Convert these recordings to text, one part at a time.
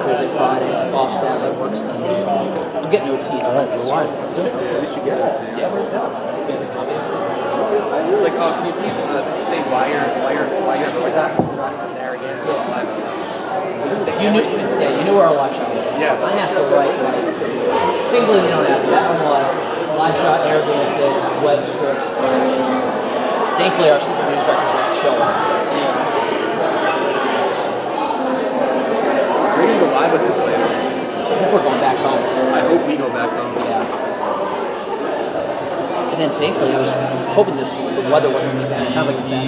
Thursday, Friday, offset, like work Sunday. I'm getting OT, so that's why. At least you get it. Yeah, we're done. It's like, oh, can you please say why you're from there again? So You knew where our live shot was. Yeah. I have to write, thankfully you don't have that. I'm like, live shot, Narragansett, web scripts. Thankfully our system instructors are chill. We're going to go live with this later. We're going back home. I hope we go back home. Yeah. And then thankfully I was hoping the weather wasn't going to be bad. It sounds like it's bad.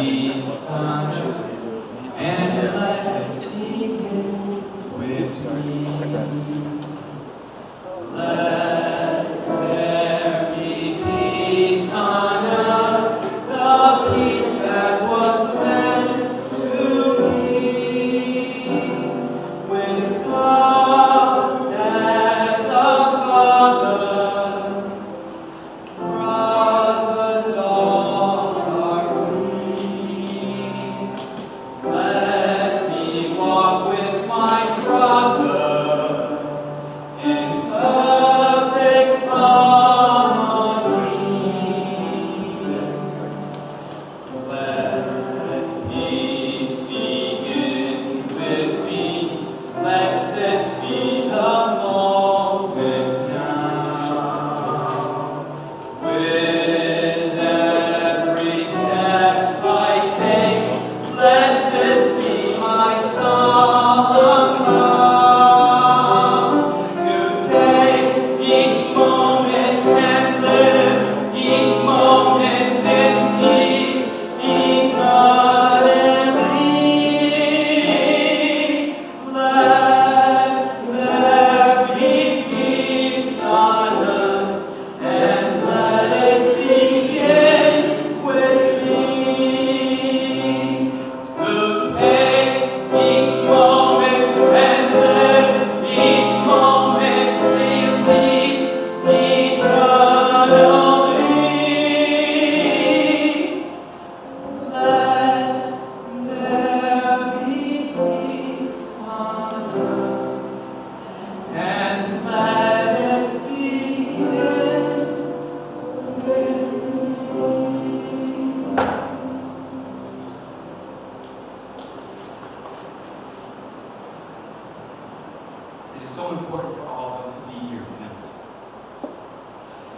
It is so important for all of us to be here tonight.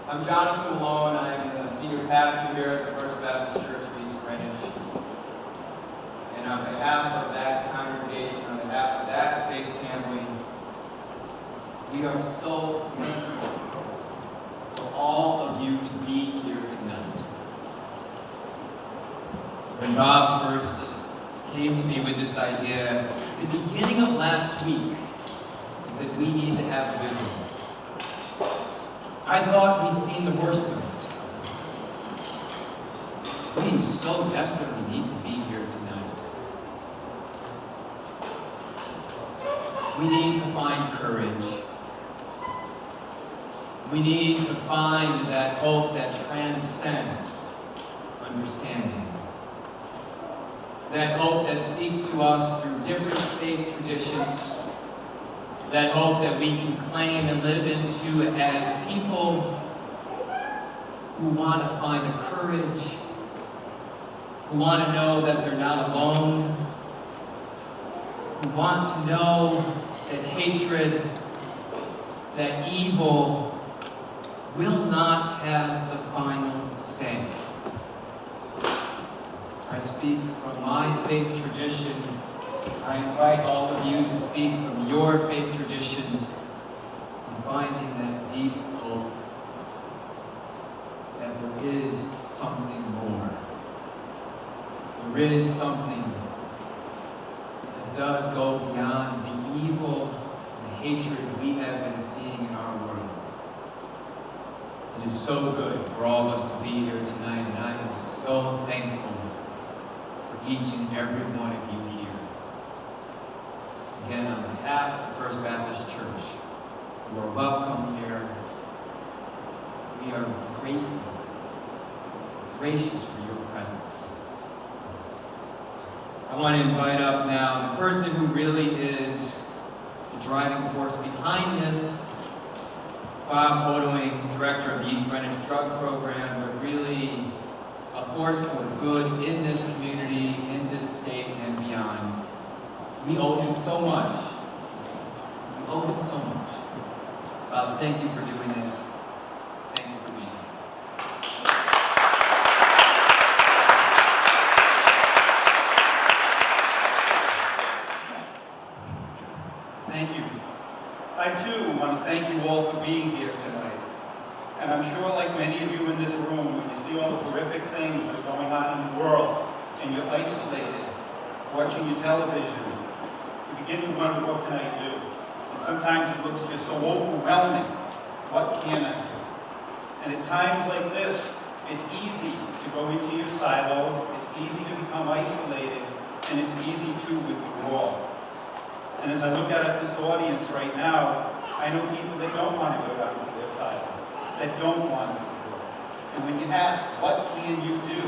I'm Malone. I'm the senior pastor here at the First Baptist Church of East Greenwich. And on behalf of that congregation, on behalf of that faith family, we are so thankful for all of you to be here tonight. When Bob first came to me with this idea, at the beginning of last week, he said, we need to have a vigil. I thought we'd seen the worst of it. We so desperately need to be here tonight. We need to find courage. We need to find that hope that transcends understanding. That hope that speaks to us through different faith traditions. That hope that we can claim and live into as people who want to find the courage, who want to know that they're not alone, who want to know that hatred, that evil will not have the final say. I speak from my faith tradition. I invite all of you to speak from your faith traditions and finding that deep hope that there is something more. There is something that does go beyond the evil, the hatred we have been seeing in our world. It is so good for all of us to be here tonight, and I am so thankful for each and every one of you here. Again, on behalf of the First Baptist Church, you are welcome here. We are grateful, gracious for your presence. I want to invite up now the person who really is the driving force behind this. Bob Houghtaling, director of the East Greenwich Drug Program, but really a force for good in this community, in this state, and beyond. We owe him so much. We owe him so much. Bob, thank you for doing this. Thank you for being here. Thank you. I too want to thank you all for being here tonight. And I'm sure like many of you in this room, when you see all the horrific things that are going on in the world, and you're isolated, watching your television, you begin to wonder, what can I do? And sometimes it looks just so overwhelming. What can I do? And at times like this, it's easy to go into your silo, it's easy to become isolated, and it's easy to withdraw. And as I look out at this audience right now, I know people that don't want to go down to their silos, that don't want to withdraw. And when you ask, what can you do?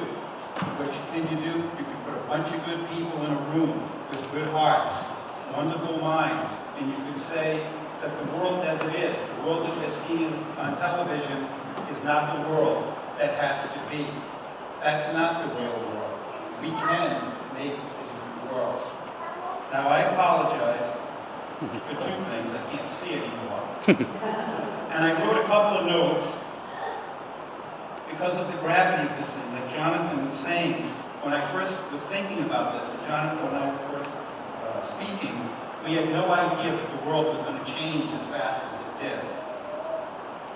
What can you do? You can put a bunch of good people in a room with good hearts, wonderful minds, and you can say that the world as it is, the world that you're seeing on television, is not the world that has to be. That's not the real world. We can make a different world. Now, I apologize for two things. I can't see anymore. And I wrote a couple of notes because of the gravity of this thing. Like Jonathan was saying, when I first was thinking about this, and Jonathan and I were first speaking, we had no idea that the world was going to change as fast as it did.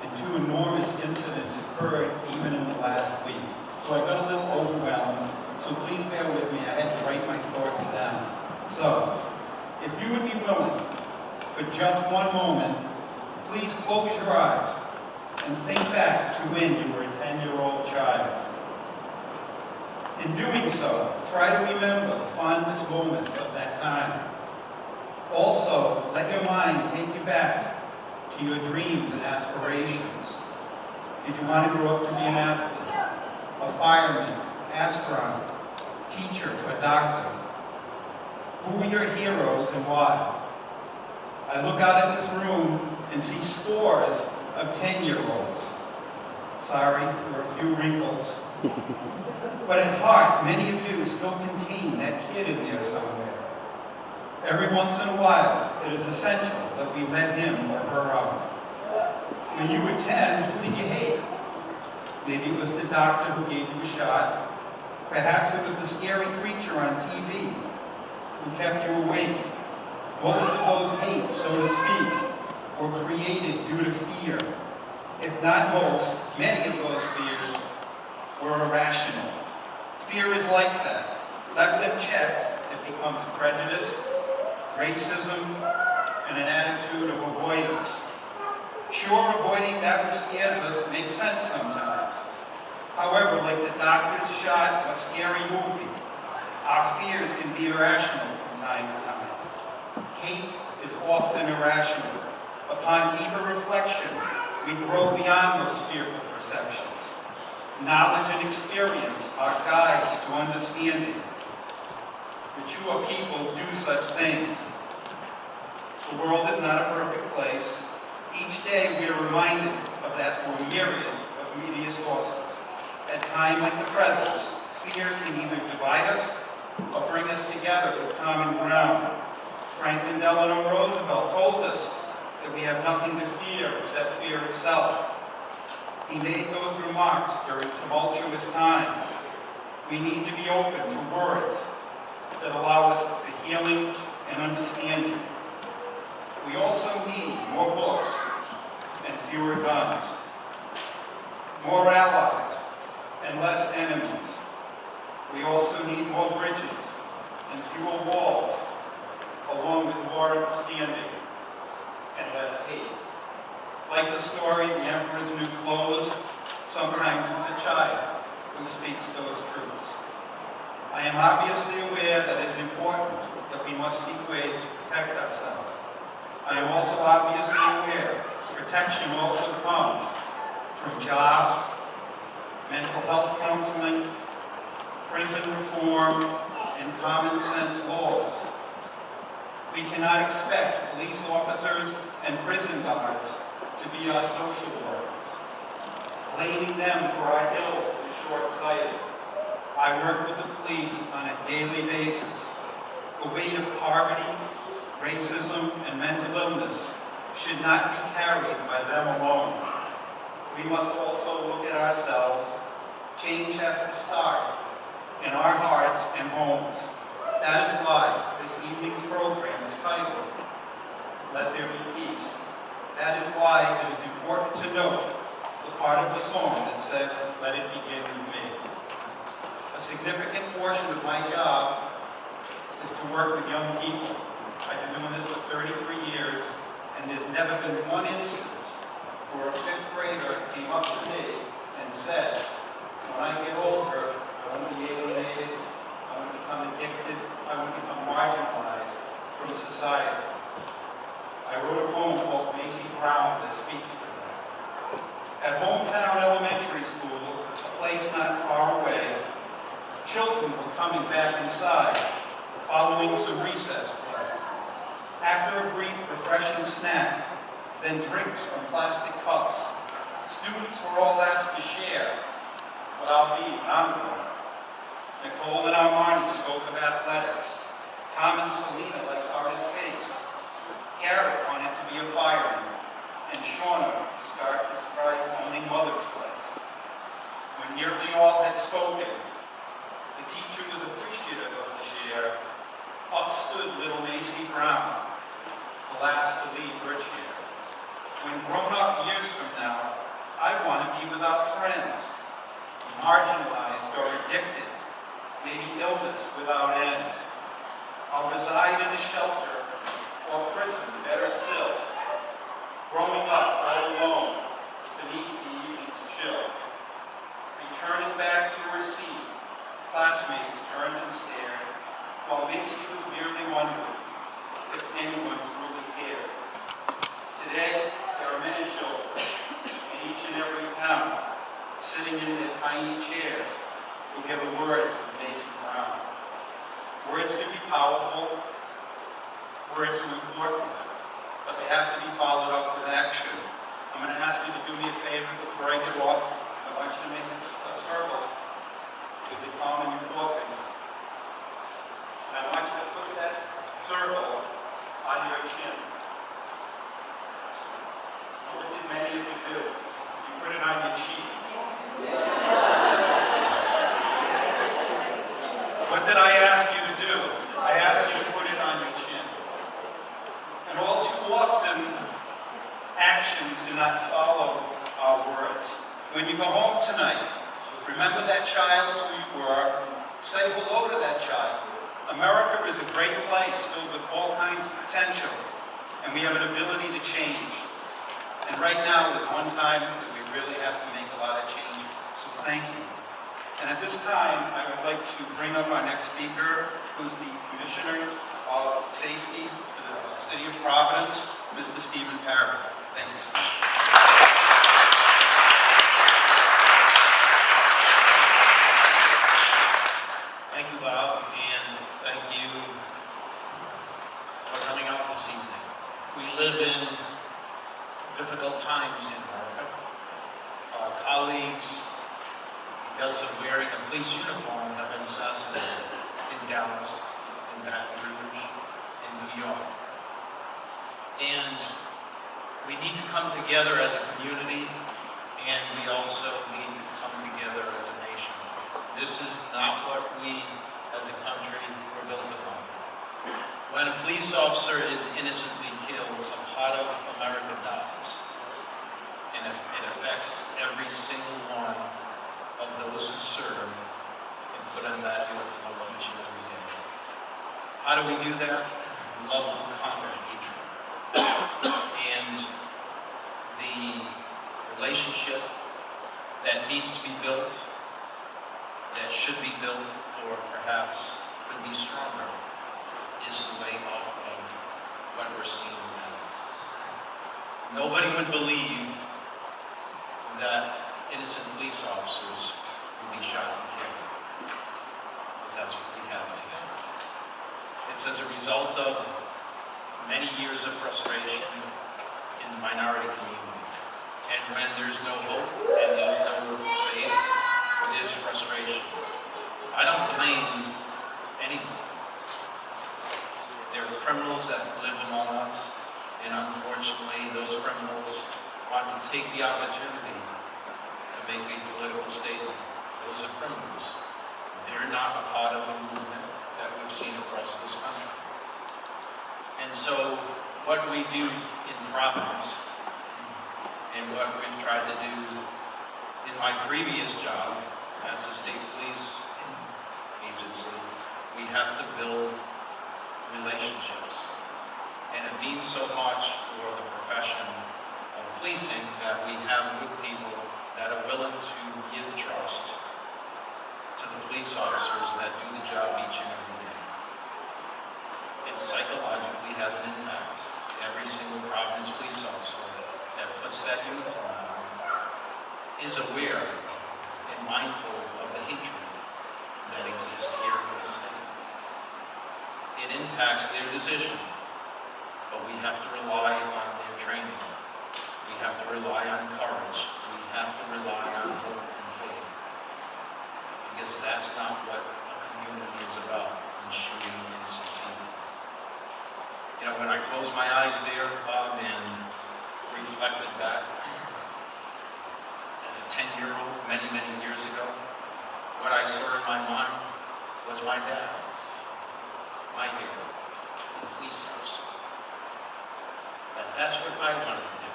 And two enormous incidents occurred even in the last week. So I got a little overwhelmed. So please bear with me. I had to write my thoughts down. So, if you would be willing, for just one moment, please close your eyes and think back to when you were a 10-year-old child. In doing so, try to remember the fondest moments of that time. Also, let your mind take you back to your dreams and aspirations. Did you want to grow up to be an athlete, a fireman, astronaut, teacher, or doctor? Who were your heroes and why? I look out at this room and see scores of 10-year-olds. Sorry, there are a few wrinkles. But at heart, many of you still contain that kid in there somewhere. Every once in a while, it is essential that we let him or her out. When you were 10, who did you hate? Maybe it was the doctor who gave you a shot. Perhaps it was the scary creature on TV who kept you awake. Most of those hates, so to speak, were created due to fear. If not most, many of those fears were irrational. Fear is like that. Left unchecked, it becomes prejudice, racism, and an attitude of avoidance. Sure, avoiding that which scares us makes sense sometimes. However, like the doctor's shot or scary movie, our fears can be irrational from time to time. Hate is often irrational. Upon deeper reflection, we grow beyond those fearful perceptions. Knowledge and experience are guides to understanding. Mature people do such things. The world is not a perfect place. Each day we are reminded of that through a myriad of media sources. At times like the present, fear can either divide us or bring us together with common ground. Franklin Delano Roosevelt told us that we have nothing to fear except fear itself. He made those remarks during tumultuous times. We need to be open to words that allow us for healing and understanding. We also need more books and fewer guns, more allies and less enemies. We also need more bridges and fewer walls, along with more understanding and less hate. Like the story, The Emperor's New Clothes, sometimes it's a child who speaks those truths. I am obviously aware that it is important that we must seek ways to protect ourselves. I am also obviously aware protection also comes from jobs, mental health counseling, prison reform, and common sense laws. We cannot expect police officers and prison guards to be our social workers. Blaming them for our ills is short-sighted. I work with the police on a daily basis. The weight of poverty, racism, and mental illness should not be carried by them alone. We must also look at ourselves. Change has to start in our hearts and homes. That is why this evening's program is titled, Let There Be Peace. That is why it is important to note the part of the song that says, let it begin with me. A significant portion of my job is to work with young people. I've been doing this for 33 years, and there's never been one instance where a fifth grader came up to me and said, when I get older, I want to be alienated, I want to become addicted, I want to become marginalized from society. I wrote a poem called Macy Brown that speaks to that. At Hometown Elementary School, a place not far away, children were coming back inside, following some recess play. After a brief, refreshing snack, then drinks from plastic cups, students were all asked to share what I'll be when I'm grown up. Nicole and Armani spoke of athletics. Tom and Selena liked outer space. Garrett wanted to be a fireman, and Shauna described owning Mother's Place. When nearly all had spoken, the teacher was appreciative of the share. Up stood little Macy Brown, the last to leave her chair. When grown up years from now, I want to be without friends, marginalized or addicted, maybe illness without end. I'll reside in a shelter or prison, better still, growing up all alone beneath the evening's chill. Returning back to her seat, classmates turned and stared, while Macy was merely wondering if anyone truly cared. Today, there are many children in each and every town sitting in their tiny chairs who hear the words of Macy Brown. Words can be powerful, words are important, but they have to be followed up with action. I'm going to ask you to do me a favor before I get off. I want you to make a circle with the thumb and your forefinger. And I want you to put that circle on your chin. What did many of you do? You put it on your cheek. What did I ask you to do? I asked you to put it on your chin. And all too often, actions do not follow our words. When you go home tonight, remember that child who you were. Say hello to that child. America is a great place filled with all kinds of potential, and we have an ability to change. And right now is one time that we really have to make a lot of changes. So thank you. And at this time, I would like to bring up our next speaker, who's the Commissioner of Safety for the City of Providence, Mr. Stephen Pare. Thank you so much. Thank you, Bob, and thank you for coming out this evening. We live in difficult times in America. Our colleagues, because of wearing a police uniform, have been assassinated in Dallas, in Baton Rouge, in New York. And we need to come together as a community, and we also need to come together as a nation. This is not what we, as a country, were built upon. When a police officer is innocently killed, a part of America dies. And it affects every single one of those who serve and put on that uniform each and every day. How do we do that? Love will conquer hatred. And the relationship that needs to be built, that should be built, or perhaps could be stronger, is the way out of what we're seeing now. Nobody would believe that innocent police officers would be shot and killed. But that's what we have today. It's as a result of many years of frustration in the minority community. And when there's no hope and there's no faith, there's frustration. I don't blame anyone. There are criminals that live among us, and unfortunately, those criminals want to take the opportunity to make a political statement. Those are criminals. They're not a part of the movement that we've seen across this country. And so, what we do in Providence, and what we've tried to do in my previous job as the state police agency, we have to build relationships. And it means so much for the profession of policing that we have good people that are willing to give trust to the police officers that do the job each and every day. It psychologically has an impact. Every single Providence police officer that puts that uniform on is aware and mindful of the hatred that exists here in the state. It impacts their decision, but we have to rely on their training. We have to rely on courage. We have to rely on hope and faith. Because that's not what a community is about in shooting innocent people. You know, when I closed my eyes there, Bob, and reflected back as a 10-year-old many, many years ago, what I saw in my mind was my dad, my hero, the police officer. That's what I wanted to do.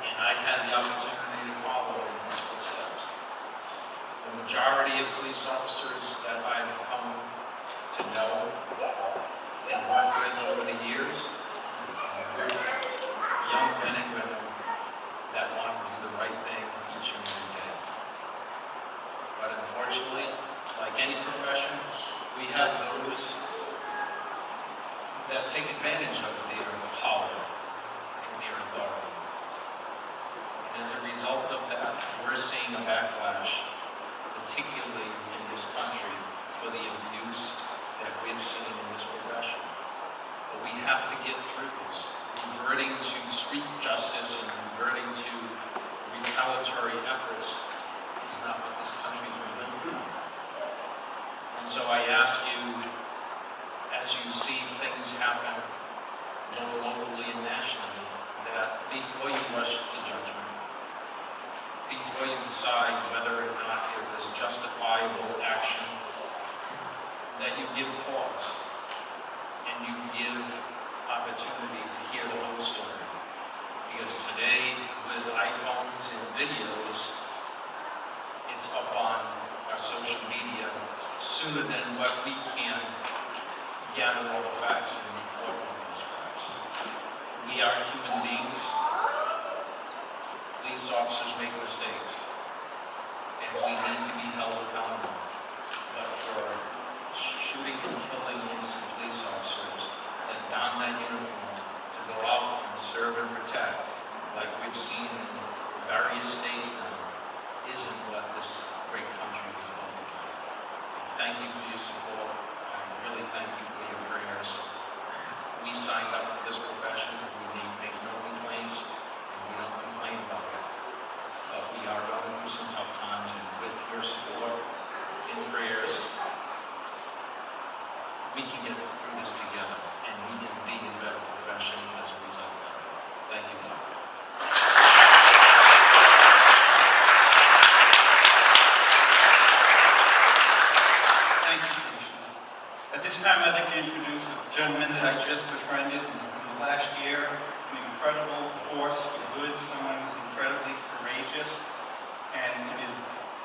And I had the opportunity to follow in his footsteps. The majority of police officers that I've come to know and work with over the years are young men and women that want to do the right thing each and every day. But unfortunately, like any profession, we have those that take advantage of their power and their authority. And as a result of that, we're seeing a backlash, particularly in this country, for the abuse that we've seen in this profession. But we have to get through this. Reverting to street justice and reverting to retaliatory efforts is not what this country's been through. And so I ask you, as you see things happen, both locally and nationally, that before you rush to judgment, before you decide whether or not it was justifiable action, that you give pause and you give opportunity to hear the whole story. Because today, with iPhones and videos, it's up on our social media sooner than what we can gather all the facts and report on those facts. We are human beings. Police officers make mistakes, and we need to be held accountable. But for shooting and killing innocent police officers that don that uniform to go out and serve and protect, like we've seen in various states now, isn't what this great country is built upon. Thank you for your support. I really thank you for your prayers. We signed up for this profession. We make no complaints, and we don't complain about it. But we are going through some tough times, and with your support and prayers, we can get through this together, and we can be a better profession as a result of it. Thank you, Bob. Thank you, Commissioner. At this time, I'd like to introduce a gentleman that I just befriended in the last year, an incredible force for good, someone who's incredibly courageous, and in his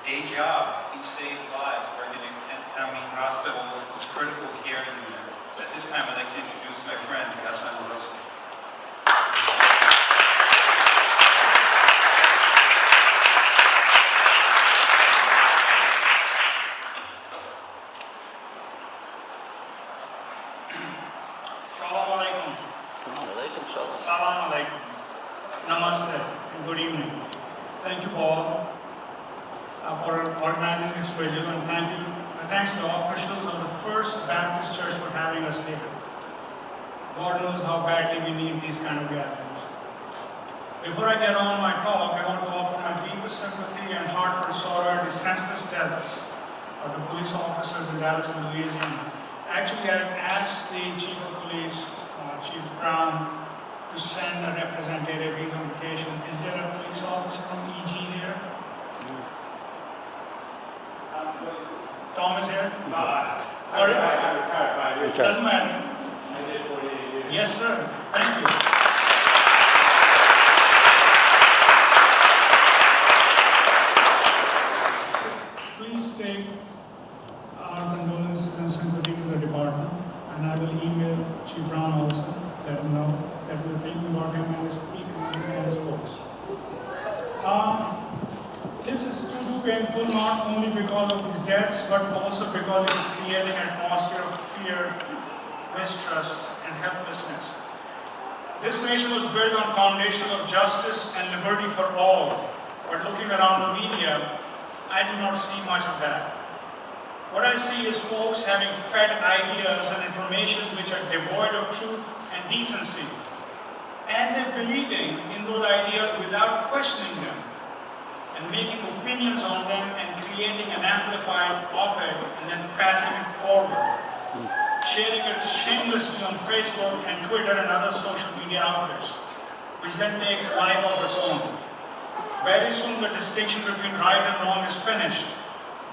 day job, he saves lives, working in Kent County Hospital's critical care unit. At this time, I'd like to introduce my friend, Eshun Mirza. Shalom alaikum. Salam alaikum. Namaste. And good evening. Thank you all for organizing this vigil, and thanks to the officials of the First Baptist Church for having us here. God knows how badly we need these kind of gatherings. Before I get on my talk, I want to offer my deepest sympathy and heartfelt sorrow at the senseless deaths of the police officers in Dallas and Louisiana. Actually, I asked the Chief of Police, Chief Brown, to send a representative. He's on vacation. Is there a police officer from EG here? Tom is here? It doesn't matter. Yes, sir. Thank you. Please take our condolences and sympathy to the department, and I will email Chief Brown also, let him know that we're thinking about him and his people and his folks. This is too painful, not only because of these deaths, but also because it is creating an atmosphere of fear, mistrust, and helplessness. This nation was built on a foundation of justice and liberty for all, but looking around the media, I do not see much of that. What I see is folks having fed ideas and information which are devoid of truth and decency, and they're believing in those ideas without questioning them, and making opinions on them and creating an amplified op-ed and then passing it forward, sharing it shamelessly on Facebook and Twitter and other social media outlets, which then takes a life of its own. Very soon the distinction between right and wrong is finished.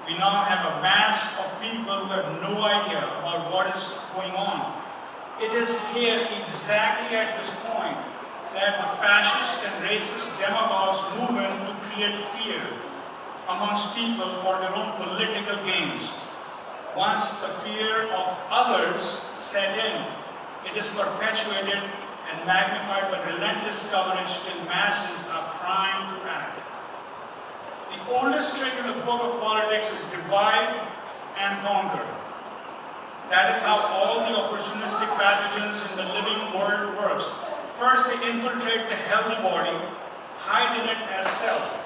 We now have a mass of people who have no idea about what is going on. It is here, exactly at this point, that the fascist and racist demagogues move in to create fear amongst people for their own political gains. Once the fear of others set in, it is perpetuated and magnified by relentless coverage till masses are primed to act. The oldest trick in the book of politics is divide and conquer. That is how all the opportunistic pathogens in the living world works. First, they infiltrate the healthy body, hide in it as self.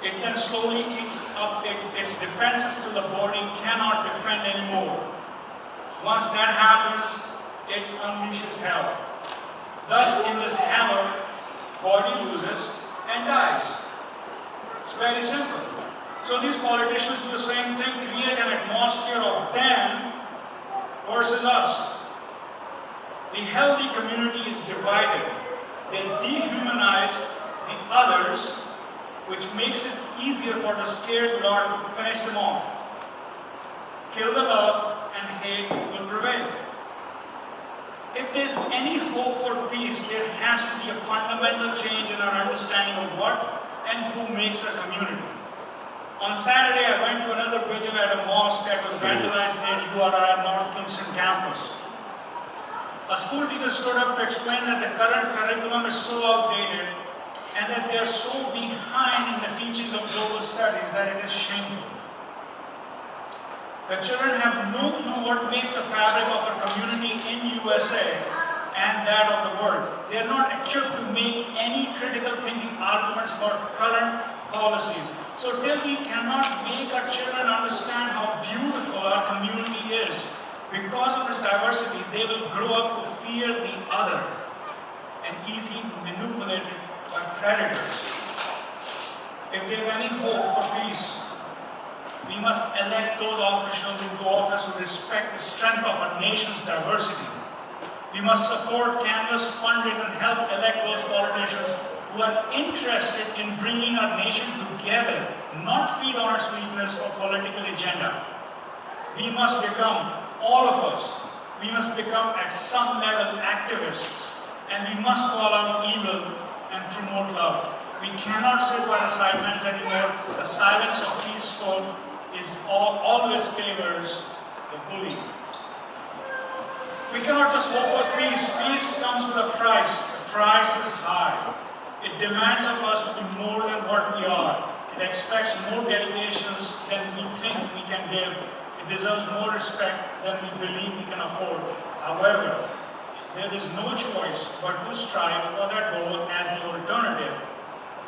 It then slowly eats up its defenses till the body cannot defend anymore. Once that happens, it unleashes hell. Thus, in this havoc, body loses and dies. It's very simple. So these politicians do the same thing, create an atmosphere of them versus us. The healthy community is divided. They dehumanize the others, which makes it easier for the scared Lord to finish them off. Kill the love and hate will prevail. If there's any hope for peace, there has to be a fundamental change in our understanding of what and who makes a community. On Saturday, I went to another vigil at a mosque that was vandalized near URI North Kingston campus. A school teacher stood up to explain that the current curriculum is so outdated and that they are so behind in the teachings of global studies that it is shameful. The children have no clue what makes the fabric of a community in USA and that of the world. They are not equipped to make any critical thinking arguments about current policies. So till we cannot make our children understand how beautiful our community is, because of its diversity, they will grow up to fear the other and easily manipulated by predators. If there's any hope for peace, we must elect those officials into office who respect the strength of our nation's diversity. We must support, canvass, fundraise, and help elect those politicians who are interested in bringing our nation together, not feed on our sweetness for political agenda. We must become, all of us, we must become at some level activists, and we must call out evil and promote love. We cannot sit by the sidelines anymore. The silence of peaceful is always favors the bully. We cannot just hope for peace. Peace comes with a price. The price is high. It demands of us to be more than what we are. It expects more dedications than we think we can give. It deserves more respect than we believe we can afford. However, there is no choice but to strive for that goal, as the alternative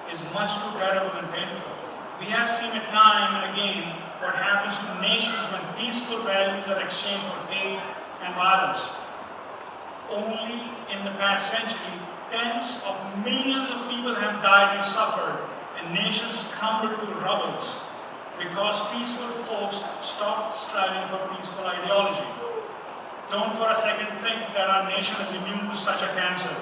is much too terrible and painful. We have seen it time and again what happens to nations when peaceful values are exchanged for hate and violence. Only in the past century, tens of millions of people have died and suffered, and nations crumbled to rubble because peaceful folks stopped striving for peaceful ideology. Don't for a second think that our nation is immune to such a cancer.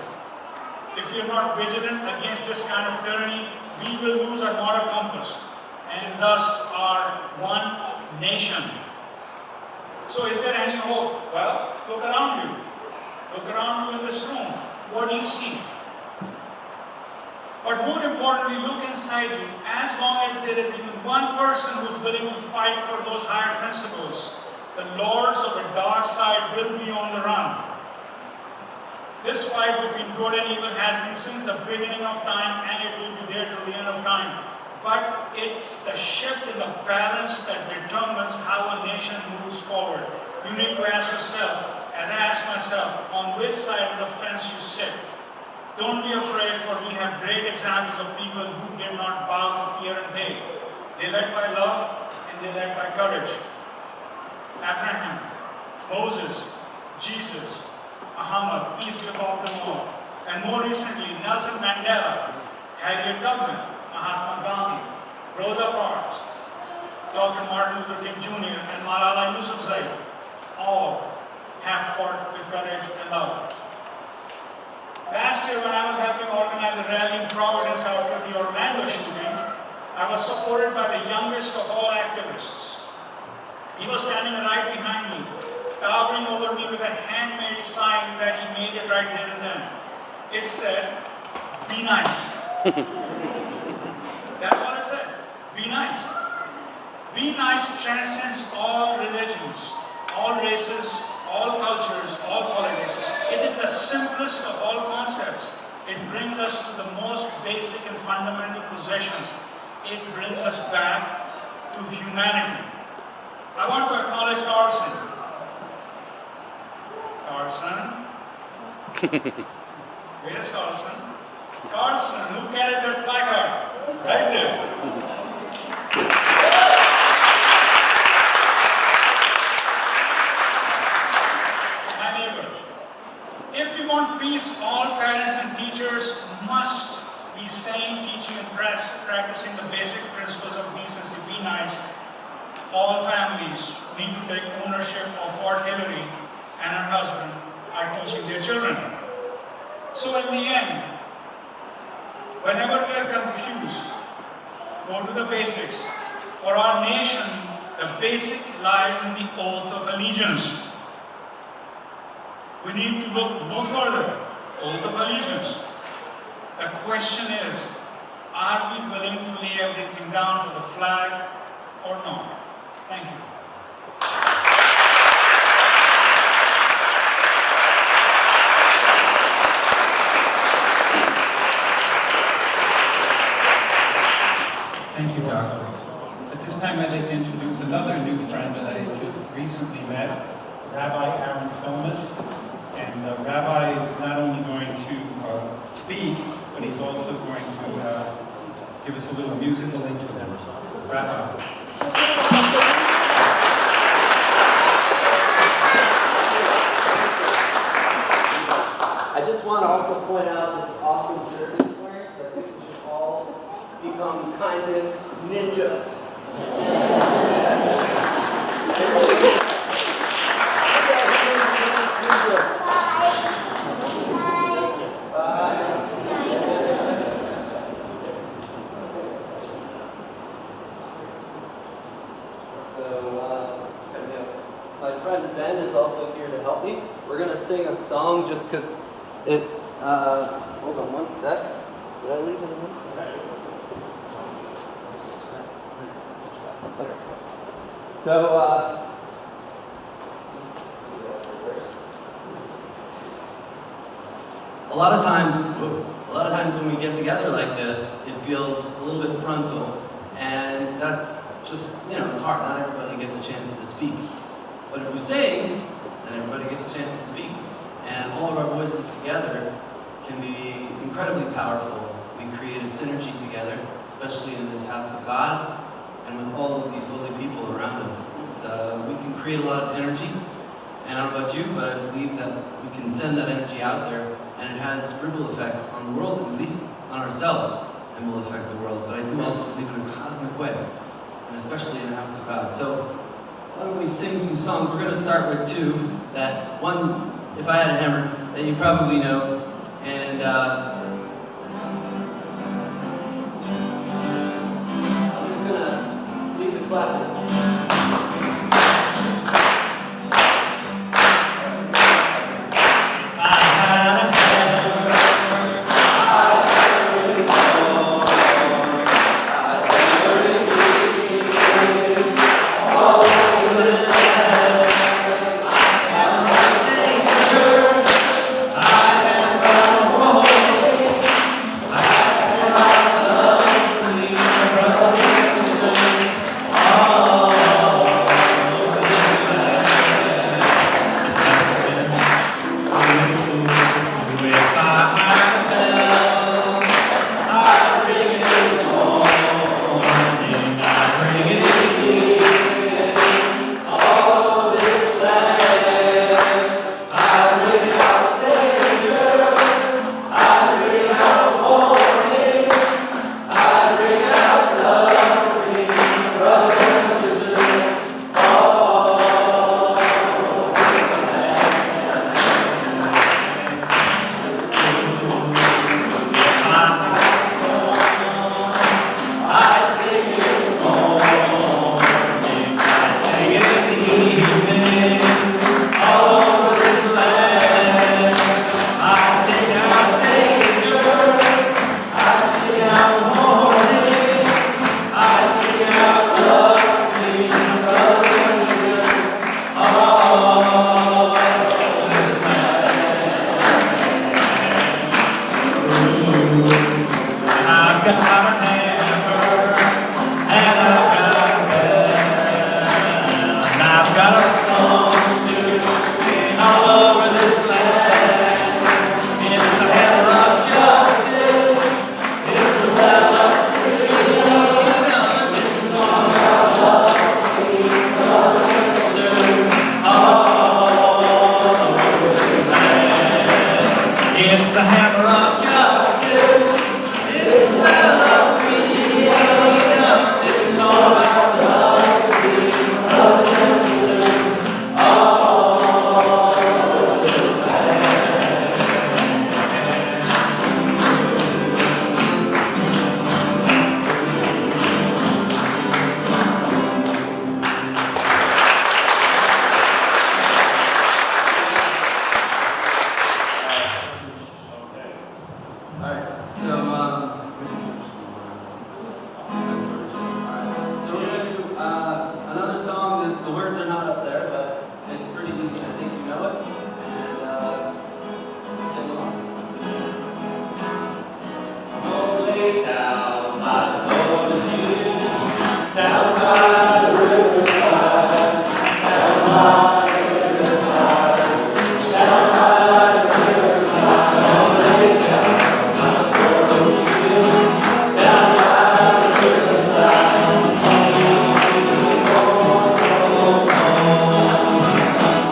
If we are not vigilant against this kind of tyranny, we will lose our moral compass and thus our one nation. So is there any hope? Well, look around you. Look around you in this room. What do you see? But more importantly, look inside you. As long as there is even one person who is willing to fight for those higher principles, the lords of the dark side will be on the run. This fight between good and evil has been since the beginning of time, and it will be there till the end of time. But it's the shift in the balance that determines how a nation moves forward. You need to ask yourself, as I ask myself, on which side of the fence you sit. Don't be afraid, for we have great examples of people who did not bow to fear and hate. They led by love and they led by courage. Abraham, Moses, Jesus, Muhammad, peace be upon them all. And more recently, Nelson Mandela, Harriet Tubman, Mahatma Gandhi, Rosa Parks, Dr. Martin Luther King Jr., and Malala Yousafzai, all have fought with courage and love. Last year, when I was helping organize a rally in Providence after the Orlando shooting, I was supported by the youngest of all activists. He was standing right behind me, towering over me with a handmade sign that he made it right there and then. It said, "Be nice." That's all it said. Be nice. Be nice transcends all religions, all races, all cultures, all politics. It is the simplest of all concepts. It brings us to the most basic and fundamental possessions. It brings us back to humanity. I want to acknowledge Carlson. Where's Carlson? Carlson, who carried that placard? Right there. My neighbor. If we want peace, all parents and teachers must be sane, teaching and practicing the basic principles of decency. Be nice. All families need to take ownership of what Hillary and her husband are teaching their children. So in the end, whenever we are confused, go to the basics. For our nation, the basic lies in the oath of allegiance. We need to look no further. Oath of allegiance. The question is, are we willing to lay everything down for the flag or not? Thank you. Thank you, Doctor. At this time, I'd like to introduce another new friend that I just recently met, Rabbi Philmus. And Rabbi is not only going to speak, but he's also going to give us a little musical intro. Rabbi. I just want to also point out this awesome shirt he's wearing. I think we should all become kindness ninjas. My friend Ben is also here to help me. We're going to sing a song just because it, hold on one sec. Did I leave it in? Okay. So, a lot of times when we get together like this, it feels a little bit frontal. And that's just, it's hard. Not everybody gets a chance to speak. But if we sing, then everybody gets a chance to speak. And all of our voices together can be incredibly powerful. We create a synergy together, especially in this house of God, and with all of these holy people around us. We can create a lot of energy, And I don't know about you, but I believe that we can send that energy out there, and it has ripple effects on the world, at least on ourselves, and will affect the world. But I do also believe in a cosmic way, and especially in the house of God. So why don't we sing some songs? We're going to start with two. That one, If I Had a Hammer, that you probably know. And I'm just gonna leave the clapping. It's the hammer of justice. It's the bell of freedom. It's all about love, brothers and sisters. All this land. So we're going to do another song that the words are not up there, but it's pretty easy. I think you know it. And sing along. I'm gonna lay down my soul to you, down by the riverside, down by the riverside, down by the riverside. I'm gonna lay down my soul to you, down by the riverside.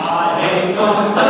I ain't gonna stop.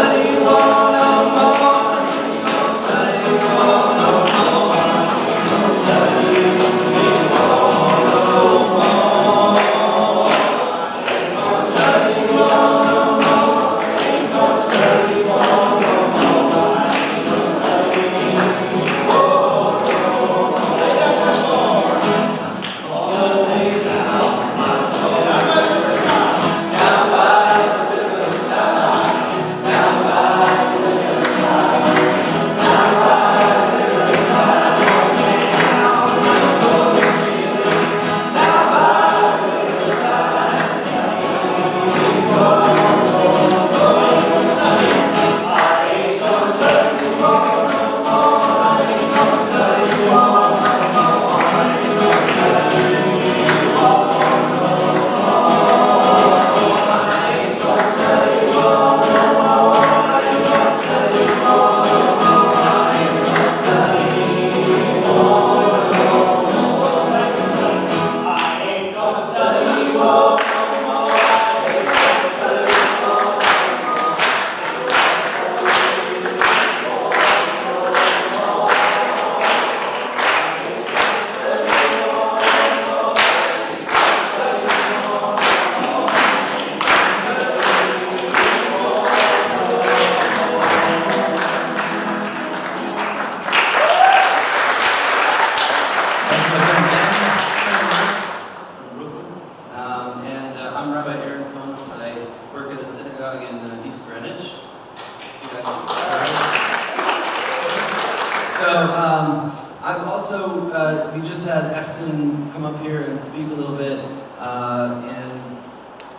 also, we just had Eshun come up here and speak a little bit, and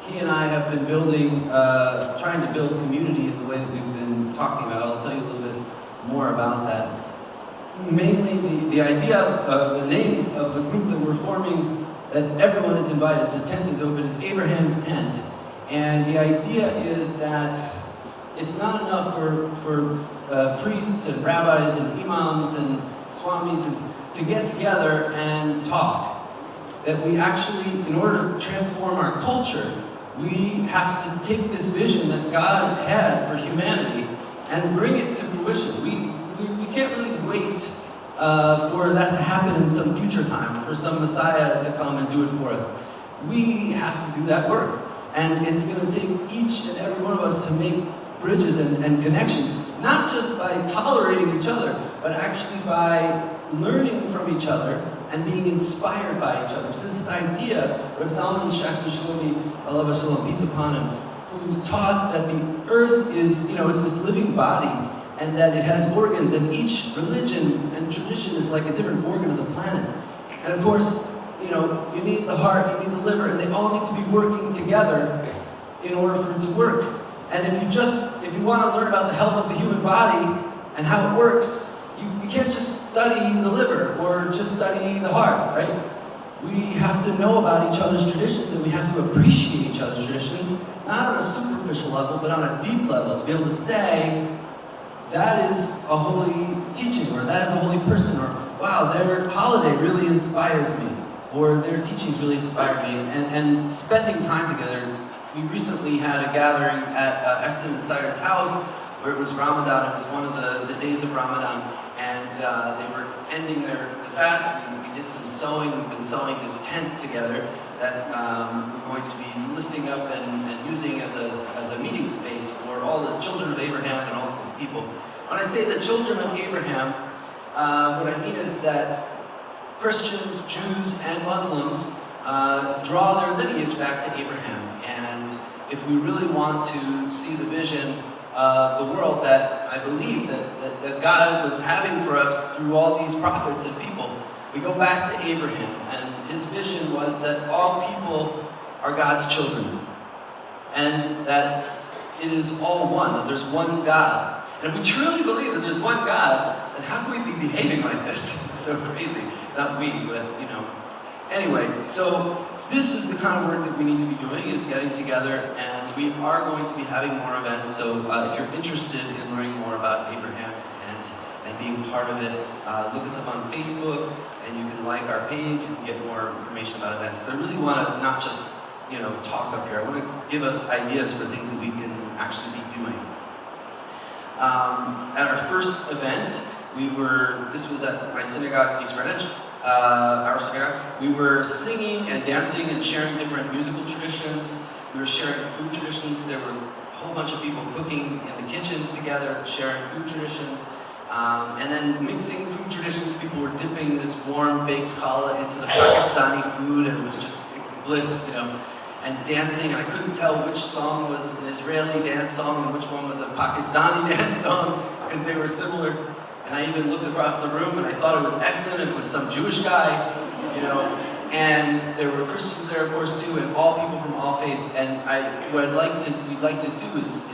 he and I have been building, trying to build community in the way that we've been talking about. I'll tell you a little bit more about that. Mainly the idea, the name of the group that we're forming, that everyone is invited, the tent is open, is Abraham's Tent. And the idea is that it's not enough for priests and rabbis and imams and swamis to get together and talk. That we actually, in order to transform our culture, we have to take this vision that God had for humanity and bring it to fruition. We can't really wait for that to happen in some future time, for some Messiah to come and do it for us. We have to do that work. And it's going to take each and every one of us to make bridges and connections, not just by tolerating each other, but actually by learning from each other and being inspired by each other. So this idea, Rabbi Zalman Schachter Shlomi, Alav Shalom, peace upon him, who's taught that the earth is, it's this living body, and that it has organs, and each religion and tradition is like a different organ of the planet. And of course, you need the heart, you need the liver, and they all need to be working together in order for it to work. And if you want to learn about the health of the human body and how it works, you can't just study the liver or just study the heart, right? We have to know about each other's traditions, and we have to appreciate each other's traditions, not on a superficial level, but on a deep level, to be able to say, that is a holy teaching, or that is a holy person, or wow, their holiday really inspires me, or their teachings really inspire me, and spending time together. We recently had a gathering at Eshun and Sayer's house, where it was Ramadan. It was one of the days of Ramadan, and they were ending the fast. We did some sewing. We've been sewing this tent together that we're going to be lifting up and using as a meeting space for all the children of Abraham and all the people. When I say the children of Abraham, what I mean is that Christians, Jews, and Muslims draw their lineage back to Abraham. And if we really want to see the vision of the world that I believe that God was having for us through all these prophets and people, we go back to Abraham. And his vision was that all people are God's children. And that it is all one, that there's one God. And if we truly believe that there's one God, then how can we be behaving like this? It's so crazy. Not we, but Anyway, so this is the kind of work that we need to be doing, is getting together, and we are going to be having more events. So if you're interested in learning more about Abraham's Tent and being part of it, look us up on Facebook, and you can like our page and get more information about events. Because I really want to not just talk up here. I want to give us ideas for things that we can actually be doing. At our first event, this was at my synagogue, East Greenwich, our synagogue. We were singing and dancing and sharing different musical traditions. We were sharing food traditions. There were a whole bunch of people cooking in the kitchens together, sharing food traditions. And then mixing food traditions, people were dipping this warm baked challah into the Pakistani food, and it was just bliss, and dancing. And I couldn't tell which song was an Israeli dance song and which one was a Pakistani dance song, because they were similar. And I even looked across the room and I thought it was Eshun and it was some Jewish guy, and there were Christians there, of course, too, and all people from all faiths. And what we'd like to do is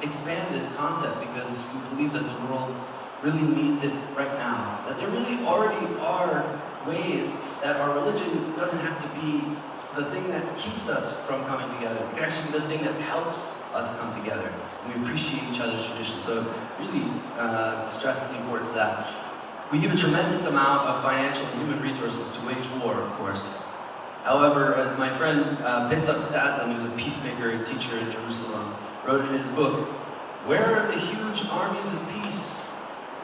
expand this concept, because we believe that the world really needs it right now. That there really already are ways that our religion doesn't have to be the thing that keeps us from coming together. It can actually be the thing that helps us come together. And we appreciate each other's traditions. So really stress the importance of that. We give a tremendous amount of financial and human resources to wage war, of course. However, as my friend Pesach Stadlin, who's a peacemaker and teacher in Jerusalem, wrote in his book, "Where are the huge armies of peace?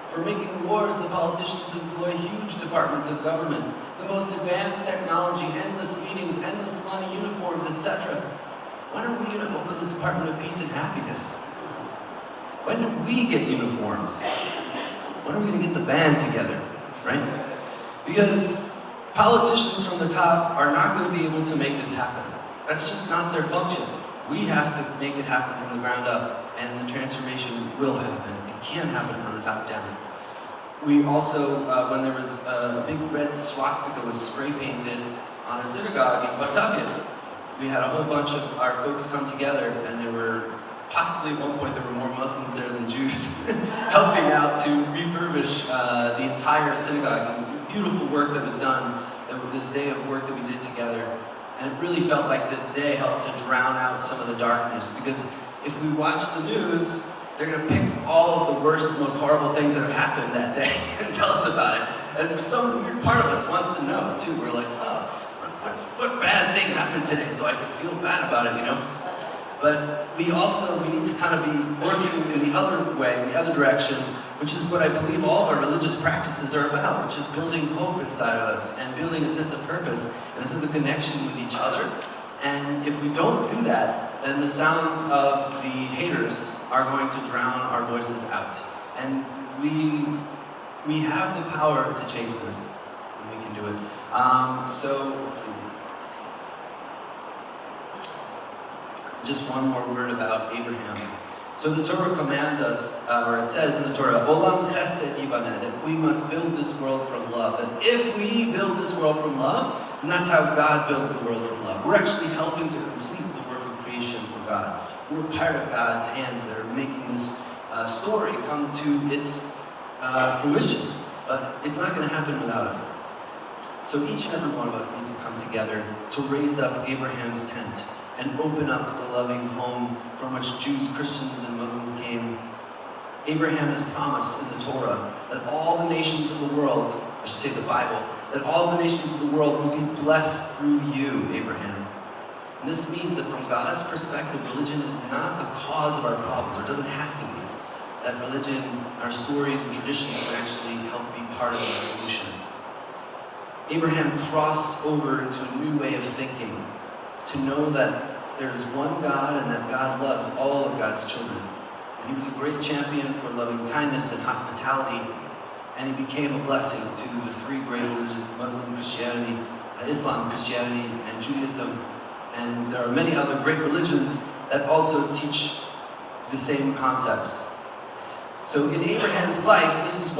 For making wars, the politicians employ huge departments of government, the most advanced technology, endless meetings, endless money, uniforms, etc. When are we going to open the Department of Peace and Happiness? When do we get uniforms? When are we going to get the band together, right? Because politicians from the top are not going to be able to make this happen. That's just not their function. We have to make it happen from the ground up, and the transformation will happen. It can happen from the top down. We also, when there was a big red swastika was spray painted on a synagogue in Pawtucket, we had a whole bunch of our folks come together, and there were possibly at one point there were more Muslims there than Jews helping out to refurbish the entire synagogue. Beautiful work that was done, this day of work that we did together. And it really felt like this day helped to drown out some of the darkness, because if we watch the news, they're going to pick all of the worst, most horrible things that have happened that day and tell us about it. And some weird part of us wants to know, too. We're like, oh, what bad thing happened today, so I can feel bad about it, you know? But we need to kind of be working in the other way, in the other direction, which is what I believe all of our religious practices are about, which is building hope inside of us and building a sense of purpose and a sense of connection with each other. And if we don't do that, then the sounds of the haters are going to drown our voices out. And we have the power to change this, and we can do it. So let's see. Just one more word about Abraham. So the Torah commands us, or it says in the Torah, Olam Chesed Yibaneh, that we must build this world from love. That if we build this world from love, then that's how God builds the world from love. We're actually helping to complete the work of creation for God. We're part of God's hands that are making this story come to its fruition. But it's not going to happen without us. So each and every one of us needs to come together to raise up Abraham's tent and open up the loving home from which Jews, Christians, and Muslims came. Abraham has promised in the Torah that all the nations of the world, I should say the Bible, that all the nations of the world will be blessed through you, Abraham. And this means that from God's perspective, religion is not the cause of our problems, or it doesn't have to be. That religion, our stories and traditions can actually help be part of the solution. Abraham crossed over into a new way of thinking, to know that there's one God and that God loves all of God's children. And he was a great champion for loving kindness and hospitality, and he became a blessing to the three great religions, Muslim, Christianity, Islam, Christianity, and Judaism. And there are many other great religions that also teach the same concepts. So in Abraham's life, this is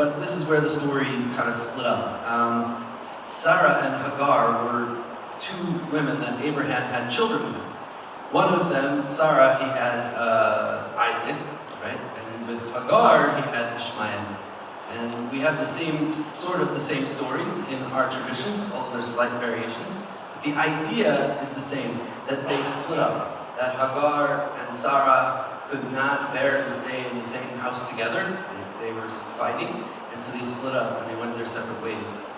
where the story kind of split up. Sarah and Hagar were two women that Abraham had children with. One of them, Sarah, he had Isaac, right? And with Hagar, he had Ishmael. And we have the same stories in our traditions, although there's slight variations. But the idea is the same, that they split up. That Hagar and Sarah could not bear to stay in the same house together. They were fighting, and so they split up and they went their separate ways.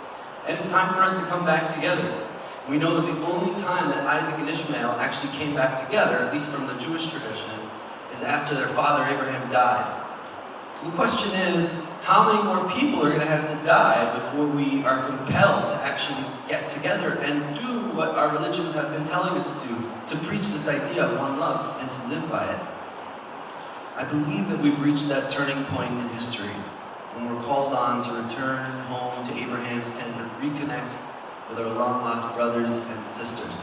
And it's time for us to come back together. We know that the only time that Isaac and Ishmael actually came back together, at least from the Jewish tradition, is after their father Abraham died. So the question is, how many more people are going to have to die before we are compelled to actually get together and do what our religions have been telling us to do, to preach this idea of one love and to live by it? I believe that we've reached that turning point in history when we're called on to return home to Abraham's tent and reconnect with our long-lost brothers and sisters.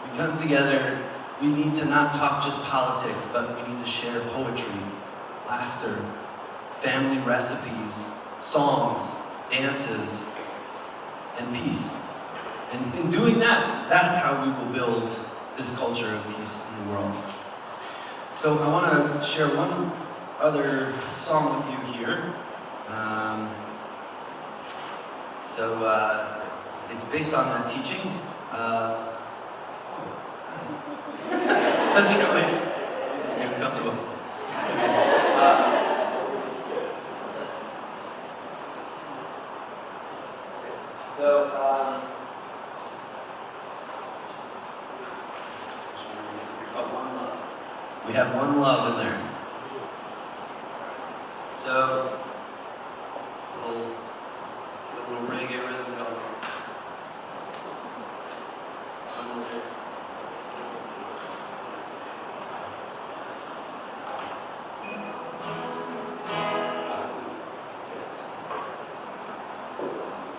We come together, we need to not talk just politics, but we need to share poetry, laughter, family recipes, songs, dances, and peace. And in doing that, that's how we will build this culture of peace in the world. So I want to share one other song with you here. It's based on that teaching. That's really uncomfortable. One love. We have one love in there. So, a little reggae rhythm going. On the lyrics.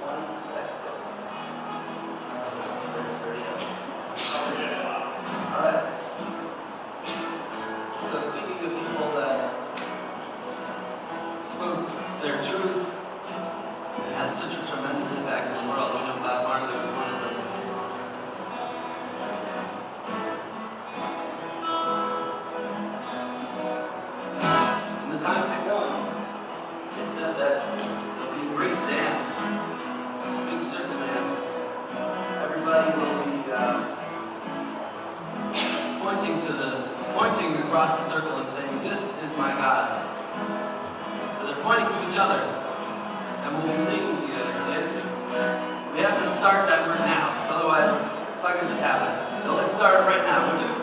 One sec, folks. Alright. So speaking of people that spoke had such a tremendous impact in the world. We know Bob Marley was one of them. In the time to come, it said that there'll be a great dance, a big circle dance. Everybody will be pointing across the circle and saying, "This is my God." But they're pointing to each other, and we'll be singing together and dancing. We have to start that word now, because otherwise it's not going to just happen. So let's start right now, would you?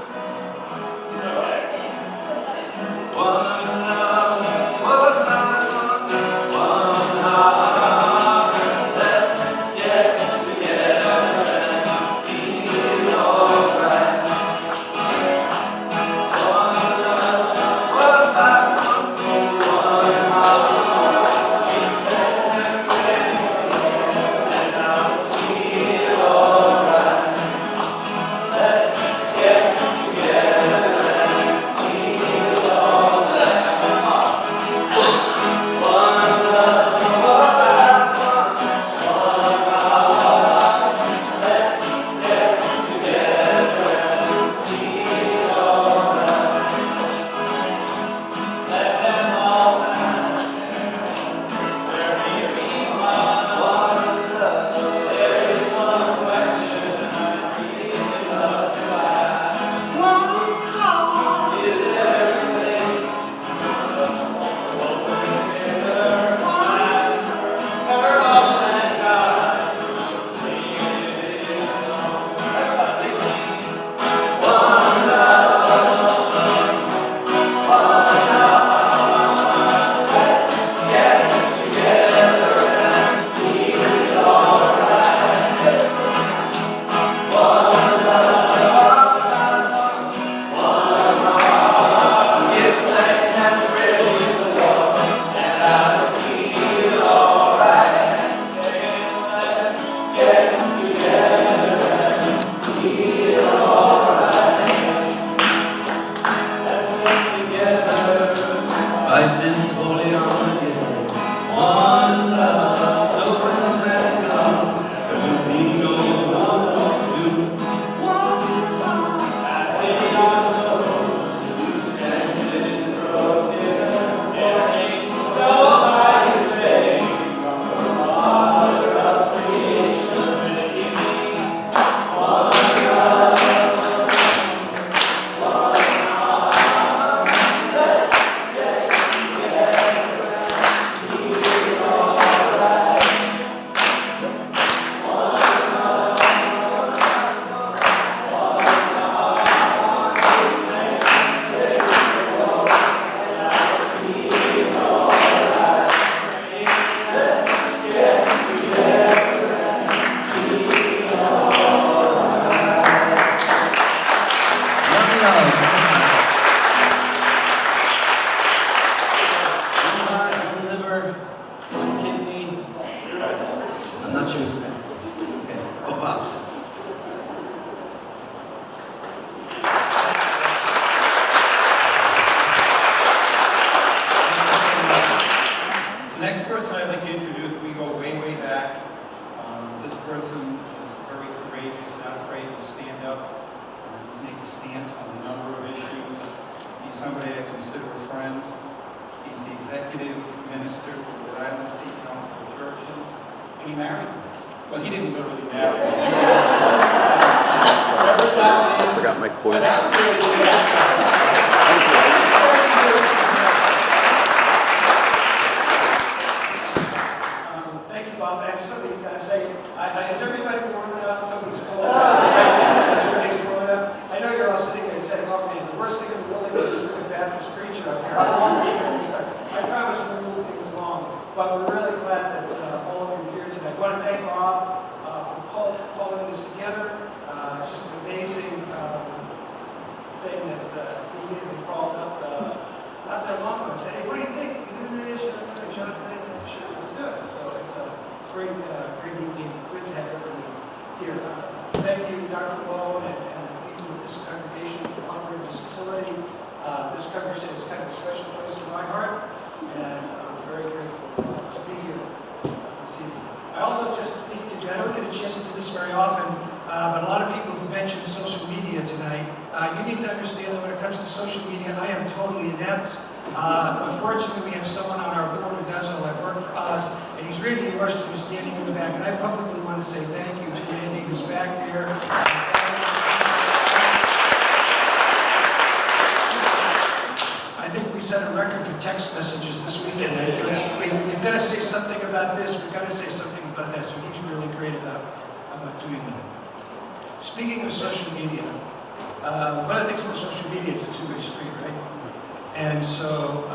One love, one love, one heart. Let's get together and feel alright. One love, one heart, one heart. Let's get together and feel alright. Let's get together and feel alright. One love, one heart, one heart. Let's get together and feel alright. Let them all pass. There may be one love. There is one question I really love to ask. One love. Is there a place we'll consider one? Cover all and God. Sing it in a song. Everybody sing with me. One love, one heart. Let's get together and feel alright. One love, one heart. Give thanks and praise to the Lord, and I will feel alright. Let's get together and feel alright. Let's get together. Fight this holy Armageddon. One love, so when the man comes, there will be no one to do. One love. I think I know who stands in broken. There ain't no hiding place from the Father of creation. Give me one love, one heart. Let's get together and feel alright. One love, one heart. Praise the Lord, and I feel alright. Let's get together and feel alright. One heart, one liver, one kidney. I'm not sure who's next. Okay. Oh, Bob. The next person I'd like to introduce, we go way, way back. This person is very courageous, not afraid to stand up and make a stance on a number of issues. He's somebody I consider a friend. He's the executive minister for the Rhode Island State Council of Churches. And he married her. Well, he didn't literally marry her. I forgot my cord. Thank you, Bob. I have something to say. Is everybody warm enough? Nobody's cold. Everybody's warm enough. I know you're all sitting there saying, "Oh man, the worst thing in the world is to a Baptist preacher up here." I promise we'll move things along, but we're really glad that all of you are here tonight. I want to thank Bob for pulling this together. It's just an amazing thing that he did. He called up not that long ago and said, "Hey, what do you think? You do this? Should I do it? John, I think this should let's do it." So it's a great evening. Good to have everybody I also just need to, I don't get a chance to do this very often, but a lot of people have mentioned social media tonight. You need to understand that when it comes to social media, I am totally inept. Unfortunately, we have someone on our board who does all that work for us, and he's really yours to be standing in the back. And I publicly want to say thank you to Randy, who's back there. I think we set a record for text messages this weekend. We've got to say something about this, we've got to say something about that, so he's really great about doing that. Speaking of social media, one of the things about social media is a two-way street, right? And so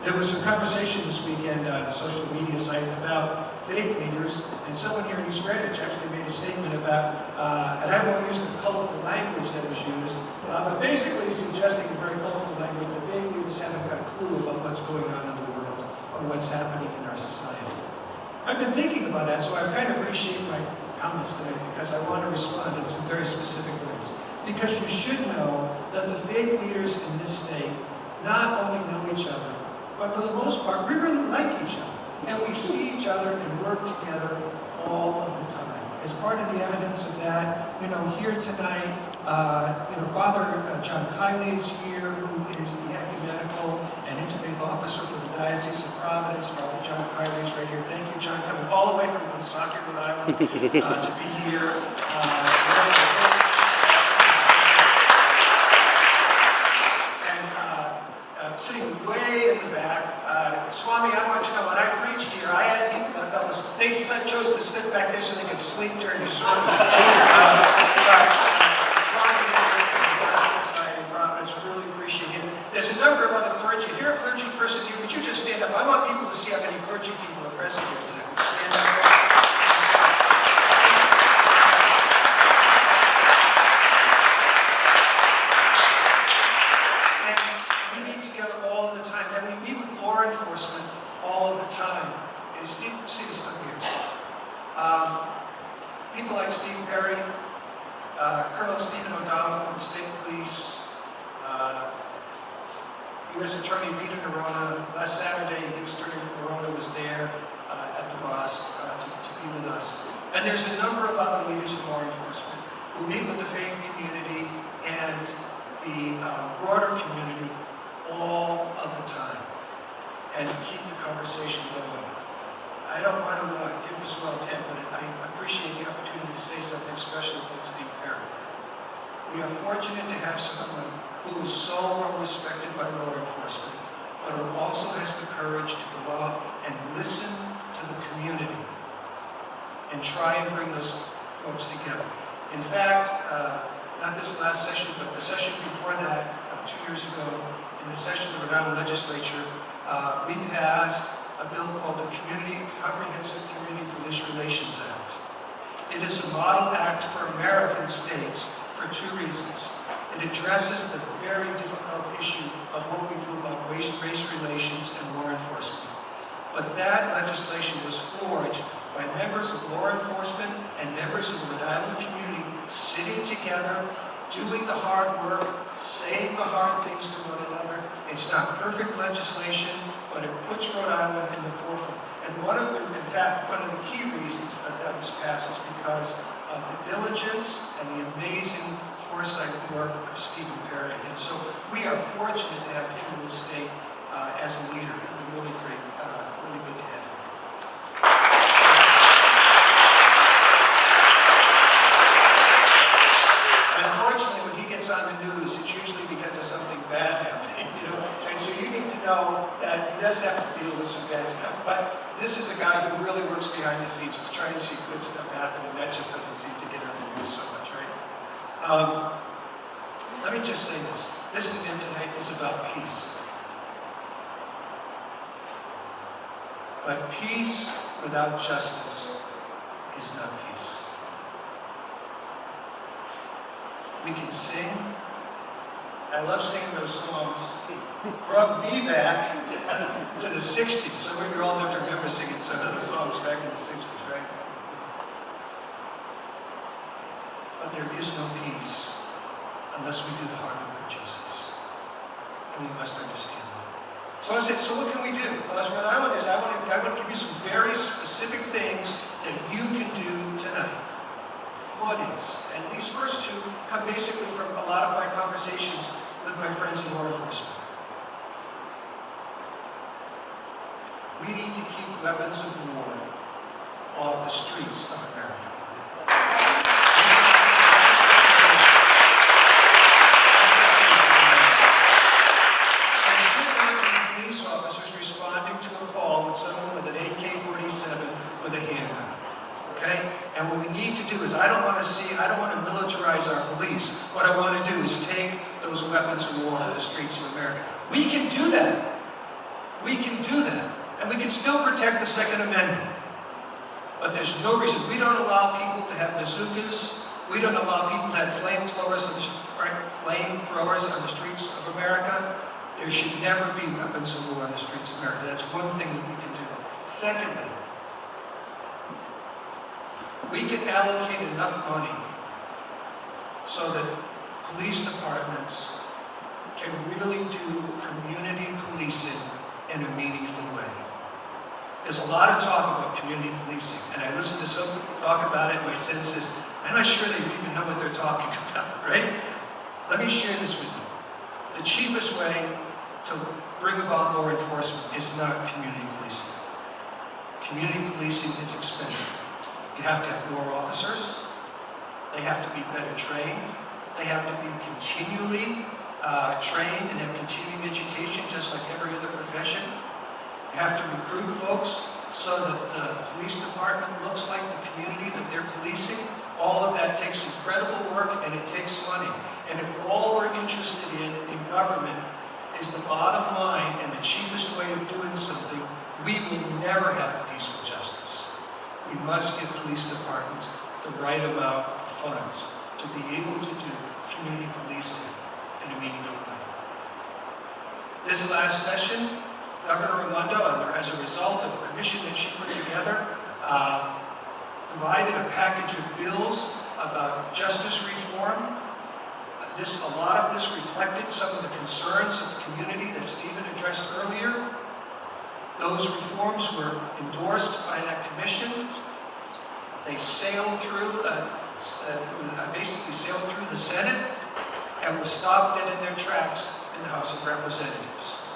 there was some conversation this weekend on a social media site about faith leaders, and someone here in East Greenwich actually made a statement about, and I won't use the colorful language that was used, but basically suggesting a very colorful language that faith leaders haven't got a clue about what's going on in the world or what's happening in our society. I've been thinking about that, so I've kind of reshaped my comments today because I want to respond in some very specific ways. Because you should know that the faith leaders in this state not only know each other, but for the most part, we really like each other. And we see each other and work together all of the time. As part of the evidence of that, here tonight, Father John Kiley is here, who is the ecumenical and interfaith officer for the Diocese of Providence. Father John Kiley is right here. Thank you, John, coming all the way from Woonsocket, Rhode Island, to be here. Sitting way in the back, Swami, I want you to know, when I preached here, I had people that they chose to sit back there so they could sleep during the sermon. Swami is here from the Catholic Society of Providence, really appreciate him. There's a number of other clergy. If you're a clergy person here, would you just stand up? I want people to see how many clergy people are present here today. Stand up. Enforcement all of the time. And Steve, see this up here. People like Steve Pare, Colonel Stephen O'Donnell from the State Police, U.S. Attorney Peter Nerona. Last Saturday, U.S. Attorney Nerona was there at the mosque to be with us. And there's a number of other leaders of law enforcement who meet with the faith community and the broader community all of the time and keep the conversation going. I don't want to give this well 10, but I appreciate the opportunity to say something special about Steve Pare. We are fortunate to have someone who is so well respected by law enforcement, but who also has the courage to go out and listen to the community and try and bring those folks together. In fact, not this last session, but the session before that, 2 years ago, in the session of the Rhode Island Legislature, we passed a bill called the Comprehensive Community Police Relations Act. It is a model act for American states for two reasons. It addresses the very difficult issue of what we do about race relations and law enforcement. But that legislation was forged by members of law enforcement and members of the Rhode Island community sitting together, doing the hard work, saying the hard things to one another. It's not perfect legislation, but it puts Rhode Island in the forefront. And in fact, one of the key reasons that was passed is because of the diligence and the amazing foresight work of Stephen Pare. And so we are fortunate to have him in the state as a leader. Really great, really good to have him. Unfortunately, when he gets on the news, it's usually because of something bad happening, And so you need to know that he does have to deal with some bad stuff. But this is a guy who really works behind the scenes to try and see good stuff happen, and that just doesn't seem to get on the news so much, right? Let me just say this. This event tonight is about peace. But peace without justice is not peace. We can sing. I love singing those songs. Brought me back to the 60s. Some of you all have to remember singing some of the songs back in the 60s, right? But there is no peace unless we do the hard work of justice. And we must understand that. So I said, so what can we do? Well, as Rhode Islanders, I want to give you some very specific things weapons of war off the streets of America. And should there be police officers responding to a call with someone with an AK-47 with a handgun? Okay? And what we need to do is, I don't want to militarize our police. What I want to do is take those weapons of war on the streets of America. We can do that. We can do that. And we can still protect the Second Amendment. But there's no reason. We don't allow people to have bazookas. We don't allow people to have flamethrowers on the streets of America. There should never be weapons of war on the streets of America. That's one thing that we can do. Secondly, we can allocate enough money so that police departments can really do community policing in a meaningful way. There's a lot of talk about community policing, and I listen to some people talk about it, my sense is, I'm not sure they even know what they're talking about, right? Let me share this with you. The cheapest way to bring about law enforcement is not community policing. Community policing is expensive. You have to have more officers. They have to be better trained. They have to be continually trained and have continuing education, just like every other profession. You have to recruit folks so that the police department looks like the community that they're policing. All of that takes incredible work and it takes money. And if all we're interested in government is the bottom line and the cheapest way of doing something, we will never have peaceful justice. We must give police departments the right amount of funds to be able to do community policing in a meaningful way. This last session, Governor Raimondo, as a result of a commission that she put together, provided a package of bills about justice reform. A lot of this reflected some of the concerns of the community that Stephen addressed earlier. Those reforms were endorsed by that commission. They sailed through, basically sailed through the Senate and were stopped dead in their tracks in the House of Representatives.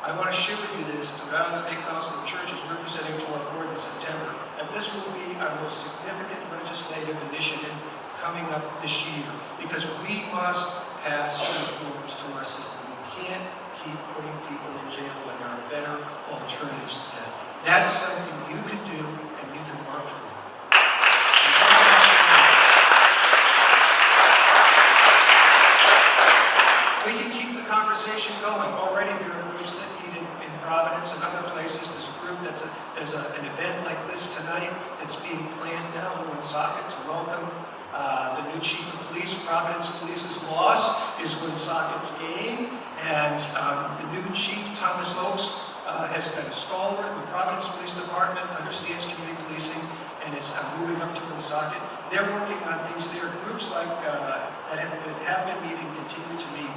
I want to share with you this. The Rhode Island State Council of Churches we're presenting to our board in September, and this will be our most significant legislative initiative coming up this year, because we must pass reforms to our system. We can't keep putting people in jail when there are better alternatives to that. That's something you can do and you can work for. We can keep the conversation going. Already there are groups that meet in Providence and other places. There's a group there's an event like this tonight that's being planned now in Woonsocket to welcome the new chief of police. Providence Police's loss is Woonsocket's gain, and the new chief, Thomas Oakes, has been a stalwart. The Providence Police Department understands community policing and is moving up to Woonsocket. They're working on things. There are groups like that have been meeting, continue to meet.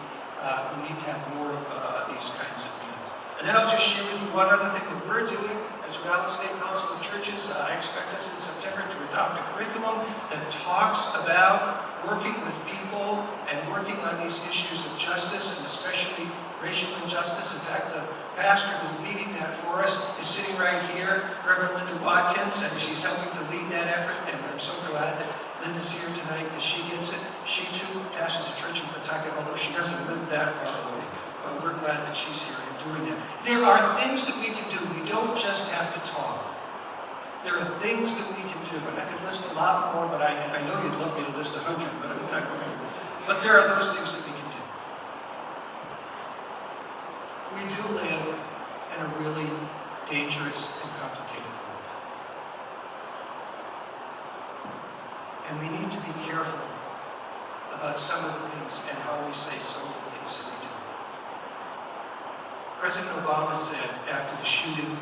We need to have more of these kinds of meetings. And then I'll just share with you one other thing that we're doing as Rhode Island State Council of Churches. I expect us in September to adopt a curriculum that talks about working with people and working on these issues of justice, and especially racial injustice. In fact, the pastor who's leading that for us is sitting right here, Reverend Linda Watkins, and she's helping to lead that effort, and I'm so glad that Linda's here tonight because she gets it. She too pastors a church in Pawtucket, although she doesn't live that far away. But we're glad that she's here and doing that. There are things that we can do. We don't just have to talk. There are things that we can do, and I could list a lot more, but I know you'd love me to list 100, but I'm not going to. But there are those things that we can do. We do live in a really dangerous and complicated world. And we need to be careful about some of the things and how we say some of the things that we do. President Obama said after the shooting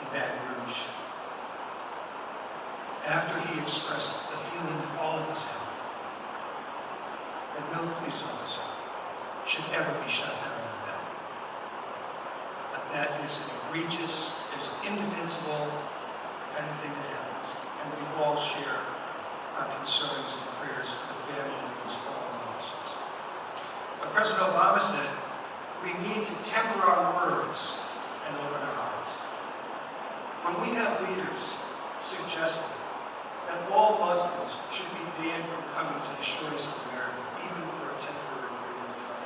in Baton Rouge, after he expressed the feeling that all of us have, that no police officer should ever be shot down like that. But that is an egregious, it's indefensible kind of thing that happens. And we all share our concerns and prayers for the family of those fallen officers. But President Obama said, we need to temper our words and open our hearts. When we have leaders suggesting that all Muslims should be banned from coming to the shores of America, even for a temporary period of time.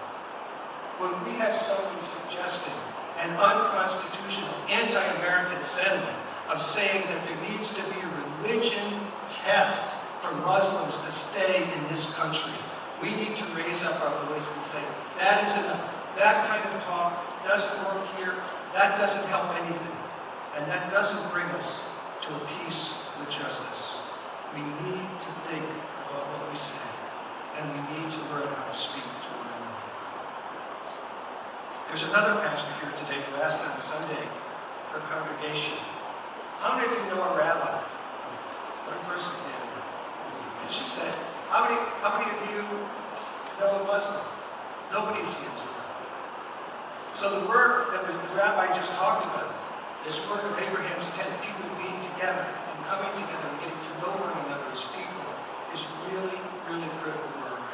When we have someone suggesting an unconstitutional, anti-American sentiment of saying that there needs to be a religion test for Muslims to stay in this country, we need to raise up our voice and say, that is enough. That kind of talk doesn't work here. That doesn't help anything. And that doesn't bring us to a peace with justice. We need to think about what we say, and we need to learn how to speak to one another. There's another pastor here today who asked on Sunday her congregation, how many of you know a rabbi? One person did. And she said, how many of you know a Muslim? Nobody's hands were up. So the work that the rabbi just talked about, this work of Abraham's tent, people being together and coming together and getting to know one another as people, is really, really critical work.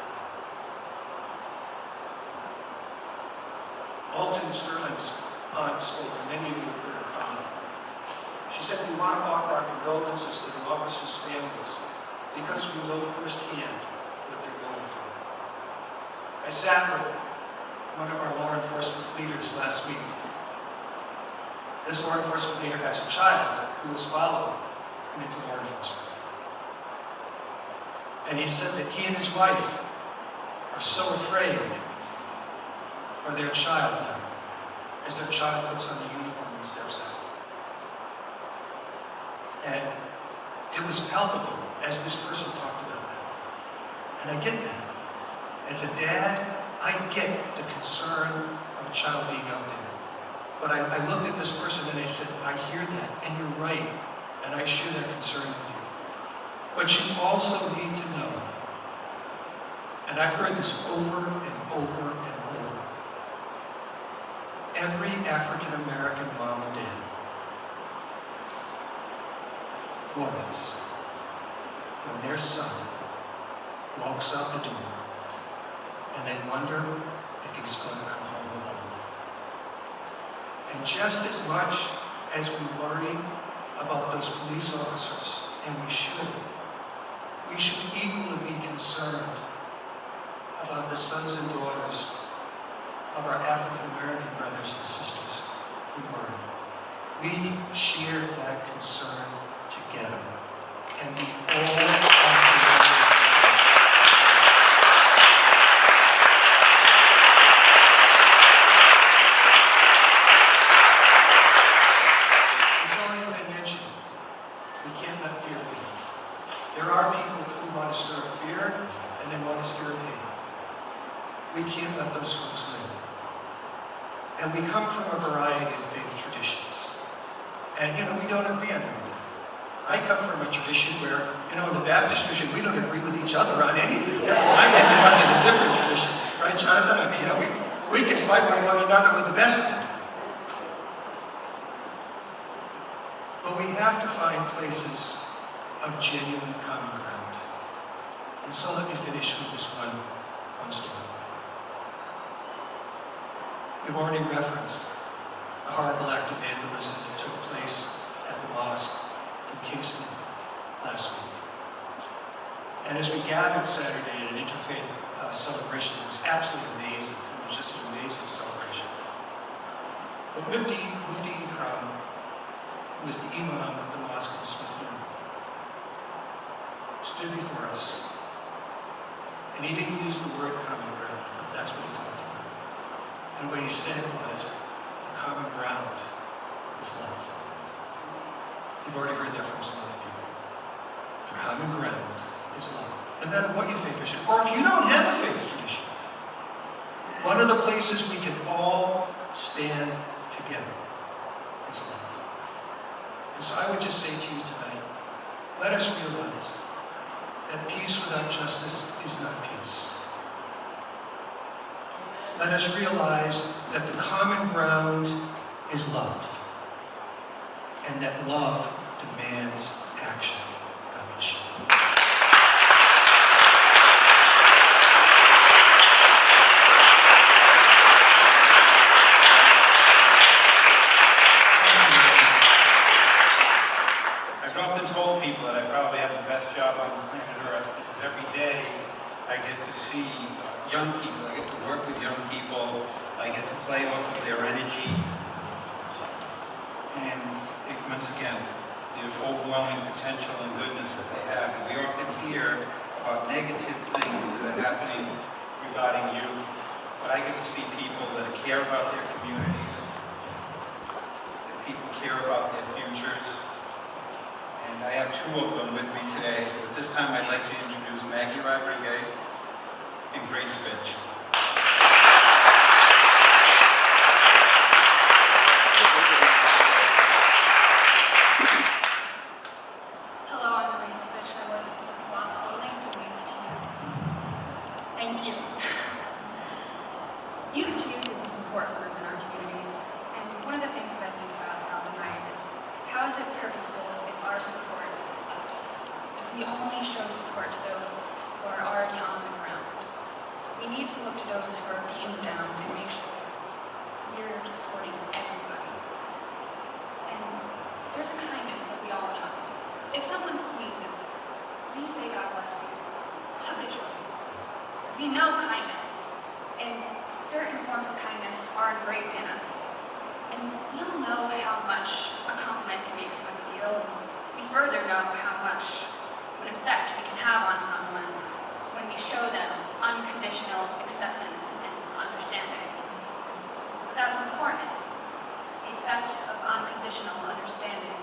Alton Sterling's aunt spoke, and many of you have heard her comment. She said, we want to offer our condolences to the officers' families because we know firsthand what they're going through. I sat with one of our law enforcement leaders last week. This law enforcement leader has a child who has followed him into law enforcement. And he said that he and his wife are so afraid for their child now, as their child puts on the uniform and steps out. And it was palpable as this person talked about that. And I get that. As a dad, I get the concern of a child being out there. But I looked at this person and I said, I hear that, and you're right, and I share that concern with you. But you also need to know, and I've heard this over and over and over, every African-American mom and dad worries when their son walks out the door and they wonder if he's going to come home alone. And just as much as we worry about those police officers, and we should equally be concerned about the sons and daughters of our African-American brothers and sisters who worry. We share that concern together, and we all have to worry. It's already been mentioned. We can't let fear lead. There are people who want to stir up fear, and they want to stir up hate. We can't let those folks live. And we come from a variety of faith traditions. And, we don't agree on everything. I come from a tradition where, in the Baptist tradition, we don't agree with each other on anything. I'm in a different tradition. Right, Jonathan? I mean, we can fight one another with the best. But we have to find places of genuine common ground. And so let me finish with this one story. We've already referenced the horrible act of vandalism that took place at the mosque in Kingston last week. And as we gathered Saturday at an interfaith celebration, it was absolutely amazing. It was just an amazing celebration. But Mufti Ikram, who was the imam at the mosque in Smithfield, stood before us. And he didn't use the word common ground, but that's what he talked about. And what he said was, the common ground is love. You've already heard that from some other people. The common ground is love. No matter what your faith tradition, or if you don't have a faith tradition, one of the places we can all stand together is love. And so I would just say to you tonight, let us realize that peace without justice is not peace. Let us realize that the common ground is love, and that love demands action. God bless you. I get to see young people, I get to work with young people, I get to play off of their energy, and once again, the overwhelming potential and goodness that they have. And we often hear about negative things that are happening regarding youth, but I get to see people that care about their communities, that people care about their futures, and I have two of them with me today. So at this time, I'd like to introduce Rodrigue and Fitch. Hello, I'm Fitch. I work with Houghtaling from Youth to Youth. Thank you. Youth to Youth is a support group in our community, and one of the things that I think about throughout the night is how is it purposeful if our support is selective? If we only show support to those who are already on the ground. We need to look to those who are beaten down and make sure we're supporting everybody. And there's a kindness that we all know. If someone sneezes, we say God bless you habitually. We know kindness, and certain forms of kindness are engraved in us. And we all know how much a compliment can make someone feel. We further know how much of an effect we can have on someone when we show them unconditional acceptance and understanding. But that's important, the effect of unconditional understanding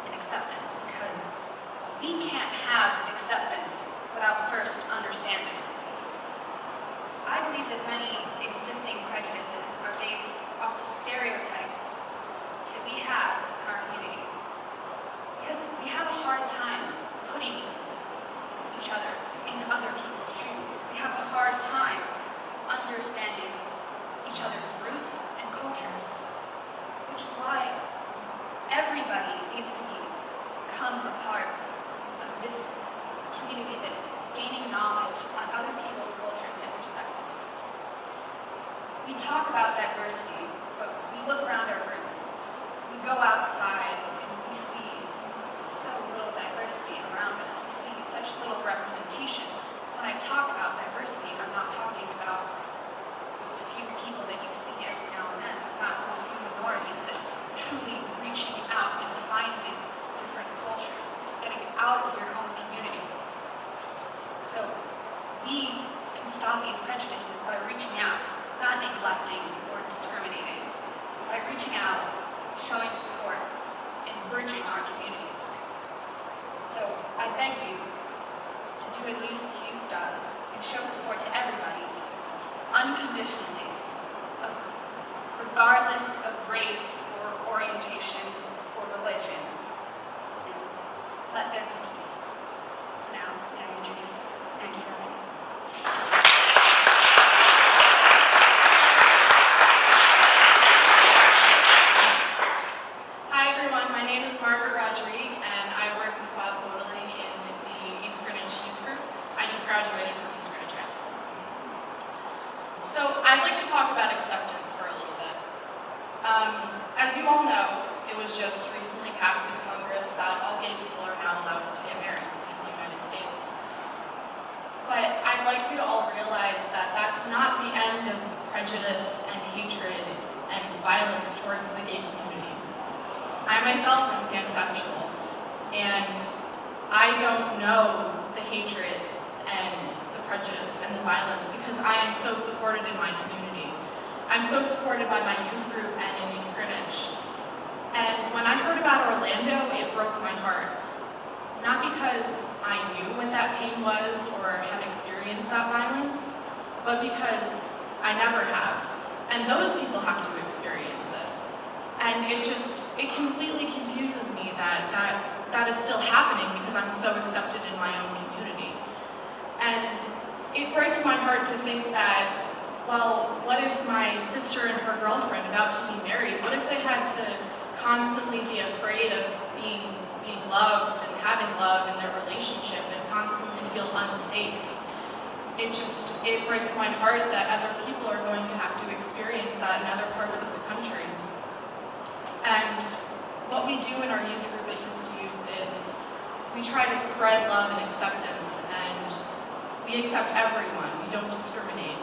and acceptance, because we can't have acceptance without first understanding. I believe that many existing prejudices are based off the stereotypes that we have in our community, because we have a hard time putting each other in other people's shoes. We have a hard time understanding each other's roots and cultures, which is why everybody needs to become a part of this community that's gaining knowledge on other people's cultures and perspectives. We talk about diversity, but we look around our room. We go outside and we see so little diversity around us. We see such little representation. So when I talk about diversity, I'm not talking about those few people that you see every now and then, not those few minorities, but truly reaching out and finding different cultures, getting out of your own community. So we can stop these prejudices by reaching out, not neglecting or discriminating, by reaching out, showing support, and bridging our communities. So I beg you to do what Youth to Youth does and show support to everybody, unconditionally, regardless of race or orientation or religion. And let there be peace. So now, may I introduce Maggie Rabbi. Hi everyone, my name is Margret Rodrigue and I work with Houghtaling in the East Greenwich Youth Group. I just graduated from East Greenwich High School. So I'd like to talk about acceptance for a little bit. As you all know, it was just recently passed in Congress that all gay people are now allowed to get married in the United States. But I'd like you to all realize that that's not the end of the prejudice and hatred and violence towards the gay community. I myself am pansexual, and I don't know the hatred and the prejudice and the violence because I am so supported in my community. I'm so supported by my youth group and in East Greenwich. And when I heard about Orlando, it broke my heart. Not because I knew what that pain was or had experienced that violence, but because I never have. And those people have to experience it. And it completely confuses me that is still happening because I'm so accepted in my own community. And it breaks my heart to think that, well, what if my sister and her girlfriend about to be married, what if they had to constantly be afraid of being loved and having love in their relationship and constantly feel unsafe? It breaks my heart that other people are going to have to experience that in other parts of the country. And what we do in our youth group at Youth to Youth is we try to spread love and acceptance, and we We accept everyone, we don't discriminate.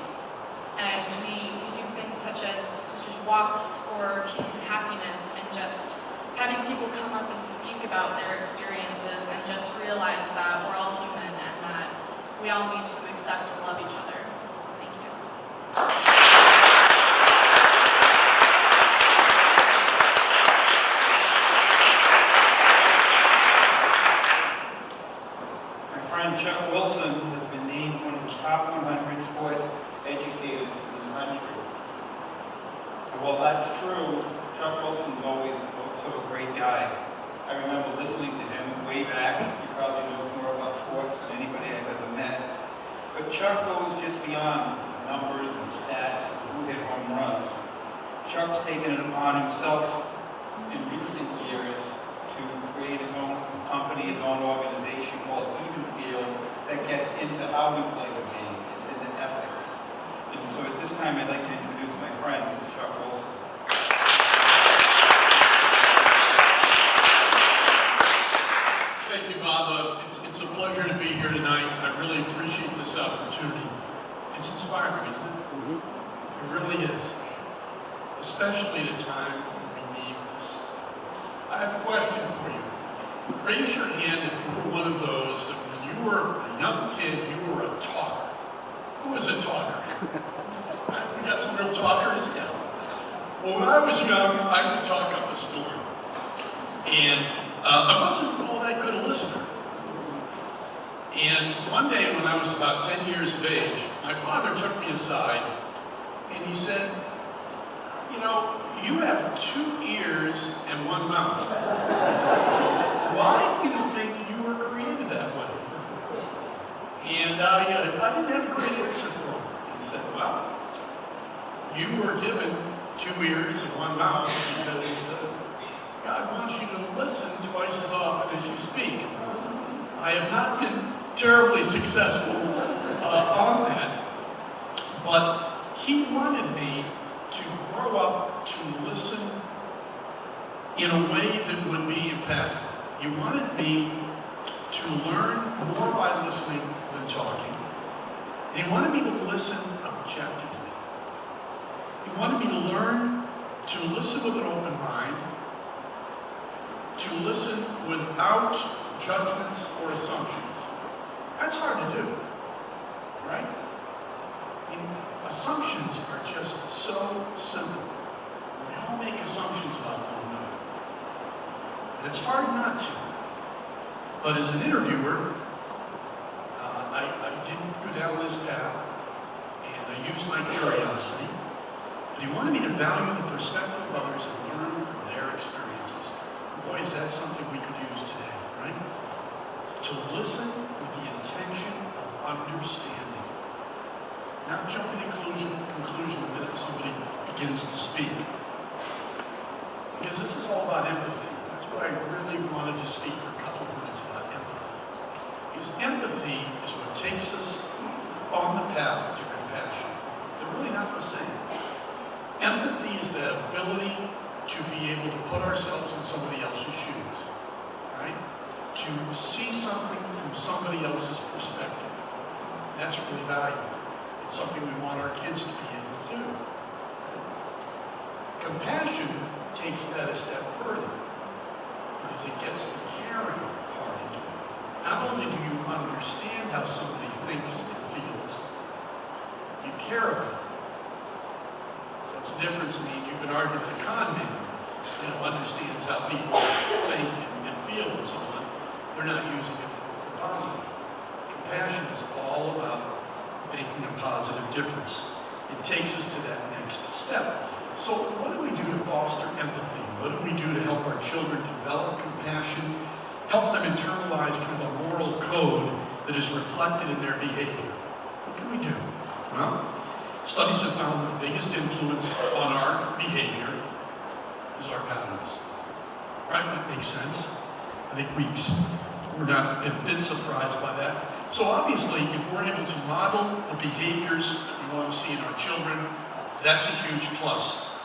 And we do things such as walks for peace and happiness, and just having people come up and speak about their experiences and just realize that we're all human and that we all need to accept and love each other. Thank you. My friend Chuck Wilson has been named one of the top 100 sports educators in the country. And while that's true, Chuck Wilson's always also a great guy. I remember listening to him way back. He probably knows more about sports than anybody I've ever met. But Chuck goes just beyond numbers and stats and who hit home runs. Chuck's taken it upon himself in recent years to create his own company, his own organization called Even Fields that gets into how we play the game. It's into ethics. And so at this time, I'd like to introduce my friend, Mr. Chuck Wilson. Thank you, Bob. It's a pleasure to be here tonight. I really appreciate this opportunity. It's inspiring, isn't it? Mm-hmm. It really is. Especially at a time when we need this. I have a question for you. Raise your hand if you were one of those that when you were a young kid, you were a talker. Who was a talker? We got some real talkers? Yeah. Well, when I was young, I could talk up a storm. And I wasn't all that good a listener. And one day when I was about 10 years of age, my father took me aside and he said, you know, you have 2 ears and 1 mouth. Why do you think you were created that way? And I didn't have a great answer for him. He said, well, you were given 2 ears and 1 mouth because God wants you to listen twice as often as you speak. I have not been terribly successful on that, but he wanted me to grow up to listen in a way that would be impactful. He wanted me to learn more by listening than talking. And he wanted me to listen objectively. He wanted me to learn to listen with an open mind, to listen without judgments or assumptions. That's hard to do, right? Assumptions are just so simple. We all make assumptions about one another. And it's hard not to. But as an interviewer, I didn't go down this path, and I used my curiosity. But he wanted me to value the perspective of others and learn from their experiences. Boy, is that something we could use today, right? To listen with the intention of understanding. Not jumping to conclusion the minute somebody begins to speak. Because this is all about empathy. That's what I really wanted to speak for a couple of minutes about empathy. Because empathy is what takes us on the path to compassion. They're really not the same. Empathy is that ability to be able to put ourselves in somebody else's shoes, right? To see something from somebody else's perspective. That's really valuable. It's something we want our kids to be able to do. Compassion takes that a step further because it gets the caring part into it. Not only do you understand how somebody thinks and feels, you care about it. So it's a difference. You can argue that a con man, understands how people think and feel and so on. They're not using it for positive. Compassion is all about making a positive difference. It takes us to that next step. So what do we do to foster empathy? What do we do to help our children develop compassion, help them internalize kind of a moral code that is reflected in their behavior? What can we do? Well, studies have found that the biggest influence on our behavior is our values. Right? That makes sense. I think we're not a bit surprised by that. So obviously, if we're able to model the behaviors that we want to see in our children, that's a huge plus.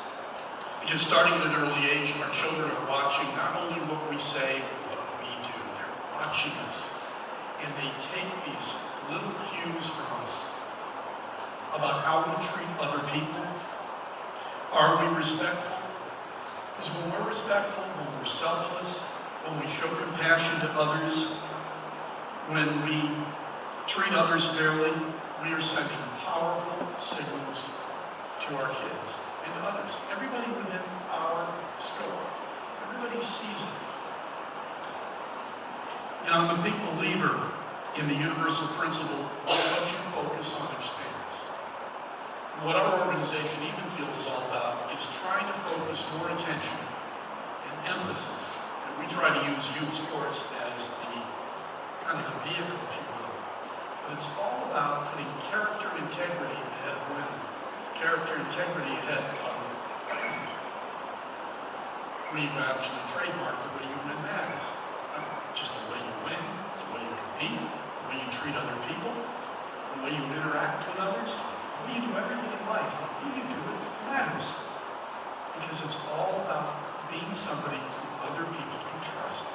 Because starting at an early age, our children are watching not only what we say, but what we do. They're watching us. and they take these little cues from us about how we treat other people. Are we respectful? Because when we're respectful, when we're selfless, when we show compassion to others, when we treat others fairly, we are sending powerful signals to our kids and to others. Everybody within our scope. Everybody sees it. And I'm a big believer in the universal principle of what you focus on expands. And what our organization, Even Field, is all about is trying to focus more attention and emphasis. And we try to use youth sports as the kind of the vehicle, if you will. But it's all about putting character and integrity ahead of winning. Character and integrity ahead of everything. We've actually trademarked the way you win matters. It's not just the way you win, it's the way you compete, the way you treat other people, the way you interact with others, the way you do everything in life, the way you do it matters. Because it's all about being somebody who other people can trust.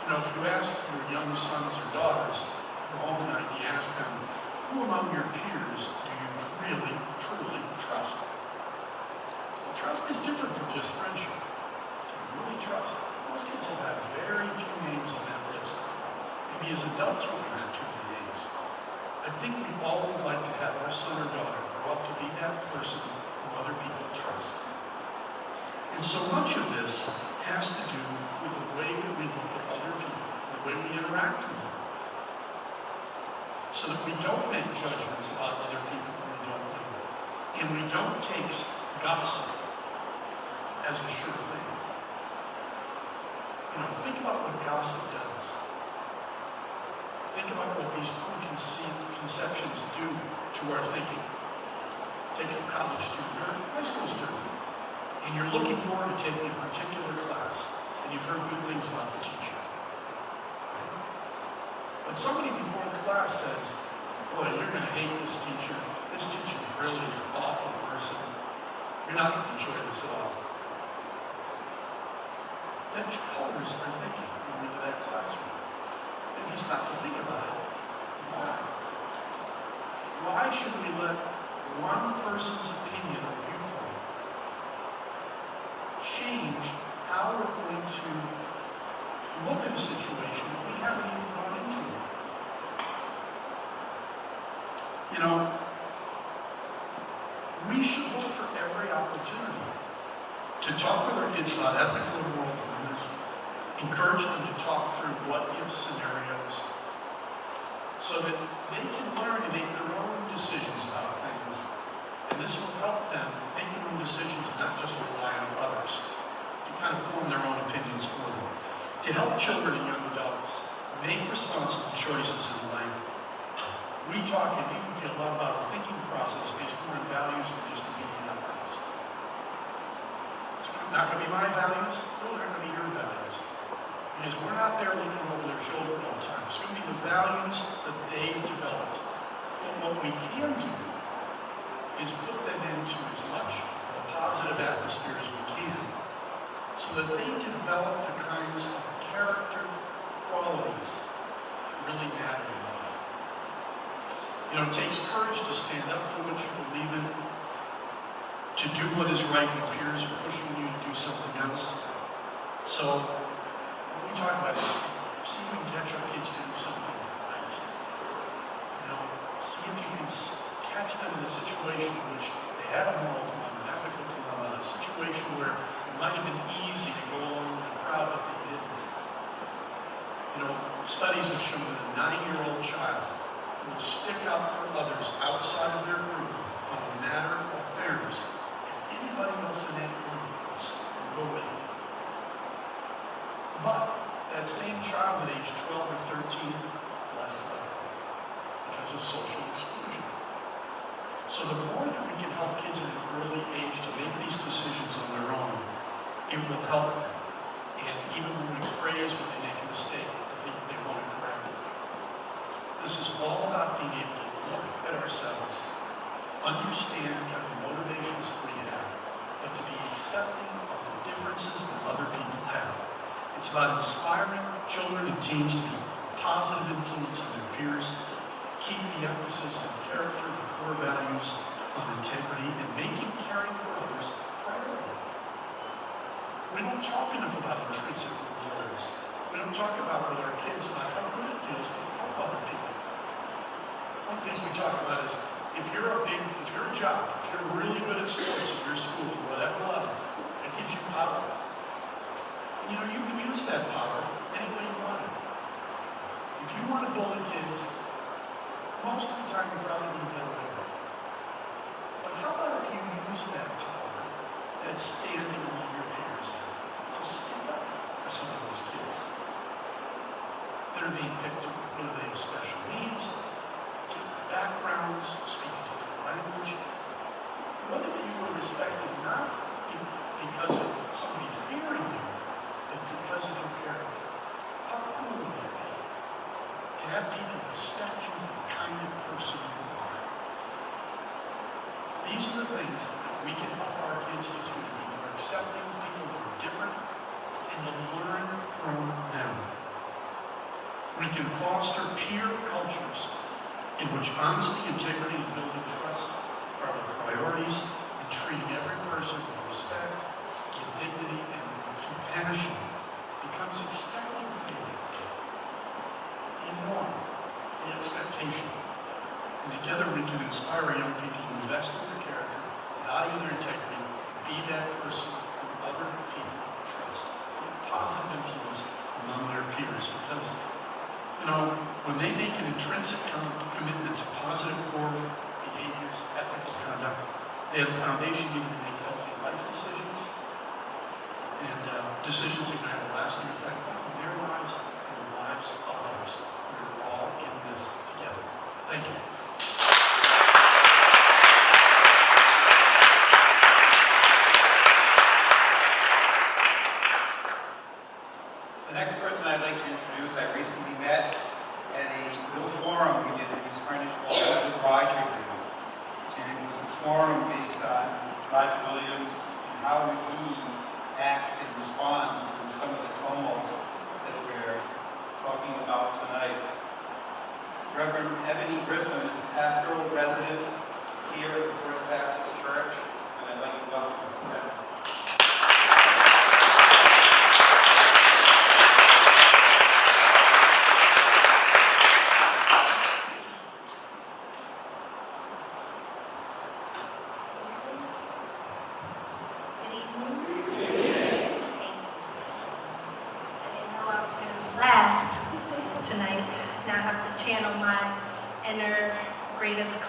You know, if you ask your young sons or daughters, go home tonight and you ask them, who among your peers do you really, truly trust? Well, trust is different from just friendship. You really trust. Most kids will have very few names on that list. Maybe as adults we don't have too many names. I think we all would like to have our son or daughter grow up to be that person who other people trust. And so much of this has to do with the way that we look at other people, the way we interact with them, so that we don't make judgments about other people we don't know. And we don't take gossip as a sure thing. You know, think about what gossip does. Think about what these preconceptions do to our thinking. Take a college student or a high school student, and you're looking forward to taking a particular class, and you've heard good things about the teacher. But somebody before the class says, boy, you're going to hate this teacher. This teacher's really an awful person. You're not going to enjoy this at all. That colors our thinking going into that classroom. If you stop to think about it, why? Why should we let one person's opinion or viewpoint change how we're going to look at a situation that we haven't even gone into yet? You know, we should look for every opportunity to talk with our kids about ethical and moral dilemmas, encourage them to talk through what-if scenarios, so that they can learn to make their own decisions about things. And this will help them make their own decisions and not just rely on others to kind of form their own opinions for them. To help children and young adults make responsible choices in life, we talk and Even Field a lot about a thinking process based more on values than just immediate outcomes. It's not going to be my values, no, they're going to be your values. Because we're not there looking over their shoulder all the time. It's going to be the values that they've developed. But what we can do is put them into as much of a positive atmosphere as we can, so that they develop the kinds of character qualities that really matter in life. You know, it takes courage to stand up for what you believe in, to do what is right when peers are pushing you to do something else. So, what we talk about is, see if we can catch our kids doing something right. You know, see if you can catch them in a situation in which they had a moral dilemma, an ethical dilemma, a situation where it might have been easy to go along with the crowd, but they didn't. You know, studies have shown that a 9-year-old child will stick up for others outside of their group on a matter of fairness if anybody else in that group will go with it. But that same child at age 12 or 13, less likely because of social exclusion. So the more that we can help kids at an early age to make these decisions on their own, it will help them. And even when we praise when they make a mistake, they want to correct it. This is all about being able to look at ourselves, understand kind of motivations that we have, but to be accepting of the differences that other people have. It's about inspiring children and teens to be positive influence on their peers, keep the emphasis on character and core values, on integrity, and making caring for others a priority. We don't talk enough about intrinsic rewards. We don't talk about with our kids about how good it feels to help other people. One of the things we talk about is if you're a jock, if you're really good at sports at your school, whatever level, it gives you power. And you know, you can use that power any way you want it. If you want to bully kids, most of the time you're probably going to get away with it. But how about if you use that power that's standing among your peers to stick up for some of those kids? They're being picked on. You know, they have special needs, different backgrounds, speak a different language. What if you were respected not because of somebody fearing you, but because of your character? How cool would that be? To have people respect you for the kind of person you are. These are the things that we can help our kids to do, to be more accepting of people who are different and to learn from them. We can foster peer cultures in which honesty, integrity, and building trust are the priorities, and treating every person with respect, with dignity, and with compassion becomes expected behavior. The norm, the expectation. And together we can inspire young people to invest in their character, value their integrity, and be that person who other people trust. Be a positive influence among their peers, because you know, when they make an intrinsic commitment to positive core behaviors, ethical conduct, they have a foundation needed to make healthy life decisions, and decisions that can have a lasting effect both on their lives and the lives of others. We're all in this together. Thank you. The next person I'd like to introduce, I recently met at a little forum we did at East Greenwich called Rodrigue. And it was a forum based on Roger Williams and how would he act and respond to some of the tumult that we're talking about tonight. Reverend Ebony Grisom is a pastoral resident here at the First Baptist Church, and I'd like to welcome her.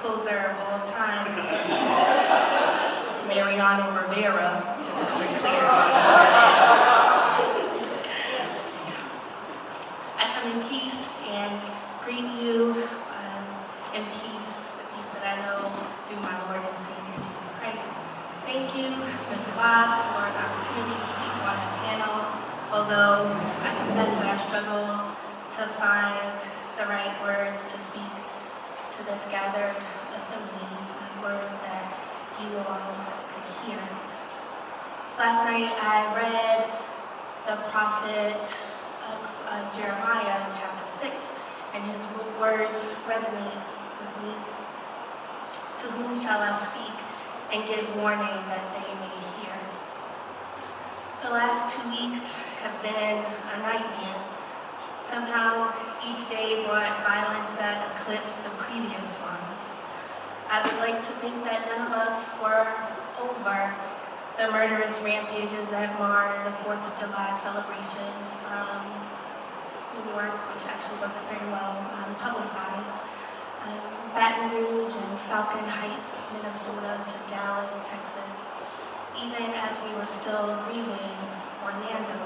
Closer of all time, Rivera, just so we're clear about what that is. I come in peace and greet you in peace, the peace that I know through my Lord and Savior Jesus Christ. Thank you, Mr. Bob, for the opportunity to speak on the panel, although I confess that I struggle to find the right words to speak to this gathered assembly, words that you all could hear. Last night I read the prophet Jeremiah in chapter 6, and his words resonate with me. To whom shall I speak and give warning that they may hear? The last 2 weeks have been a nightmare. Somehow, each day brought violence that eclipsed the previous ones. I would like to think that none of us were over the murderous rampages that marred the 4th of July celebrations from New York, which actually wasn't very well publicized, Baton Rouge and Falcon Heights, Minnesota, to Dallas, Texas, even as we were still grieving Orlando.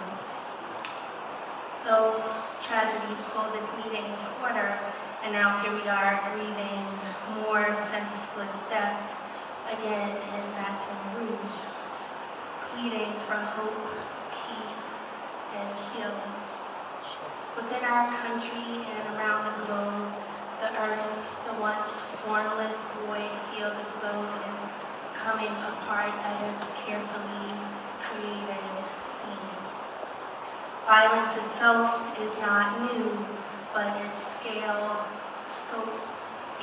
Those tragedies called this meeting to order, and now here we are grieving more senseless deaths again in Baton Rouge, pleading for hope, peace, and healing. Within our country and around the globe, the earth, the once formless void, feels as though it is coming apart at its carefully created seams. Violence itself is not new, but its scale, scope,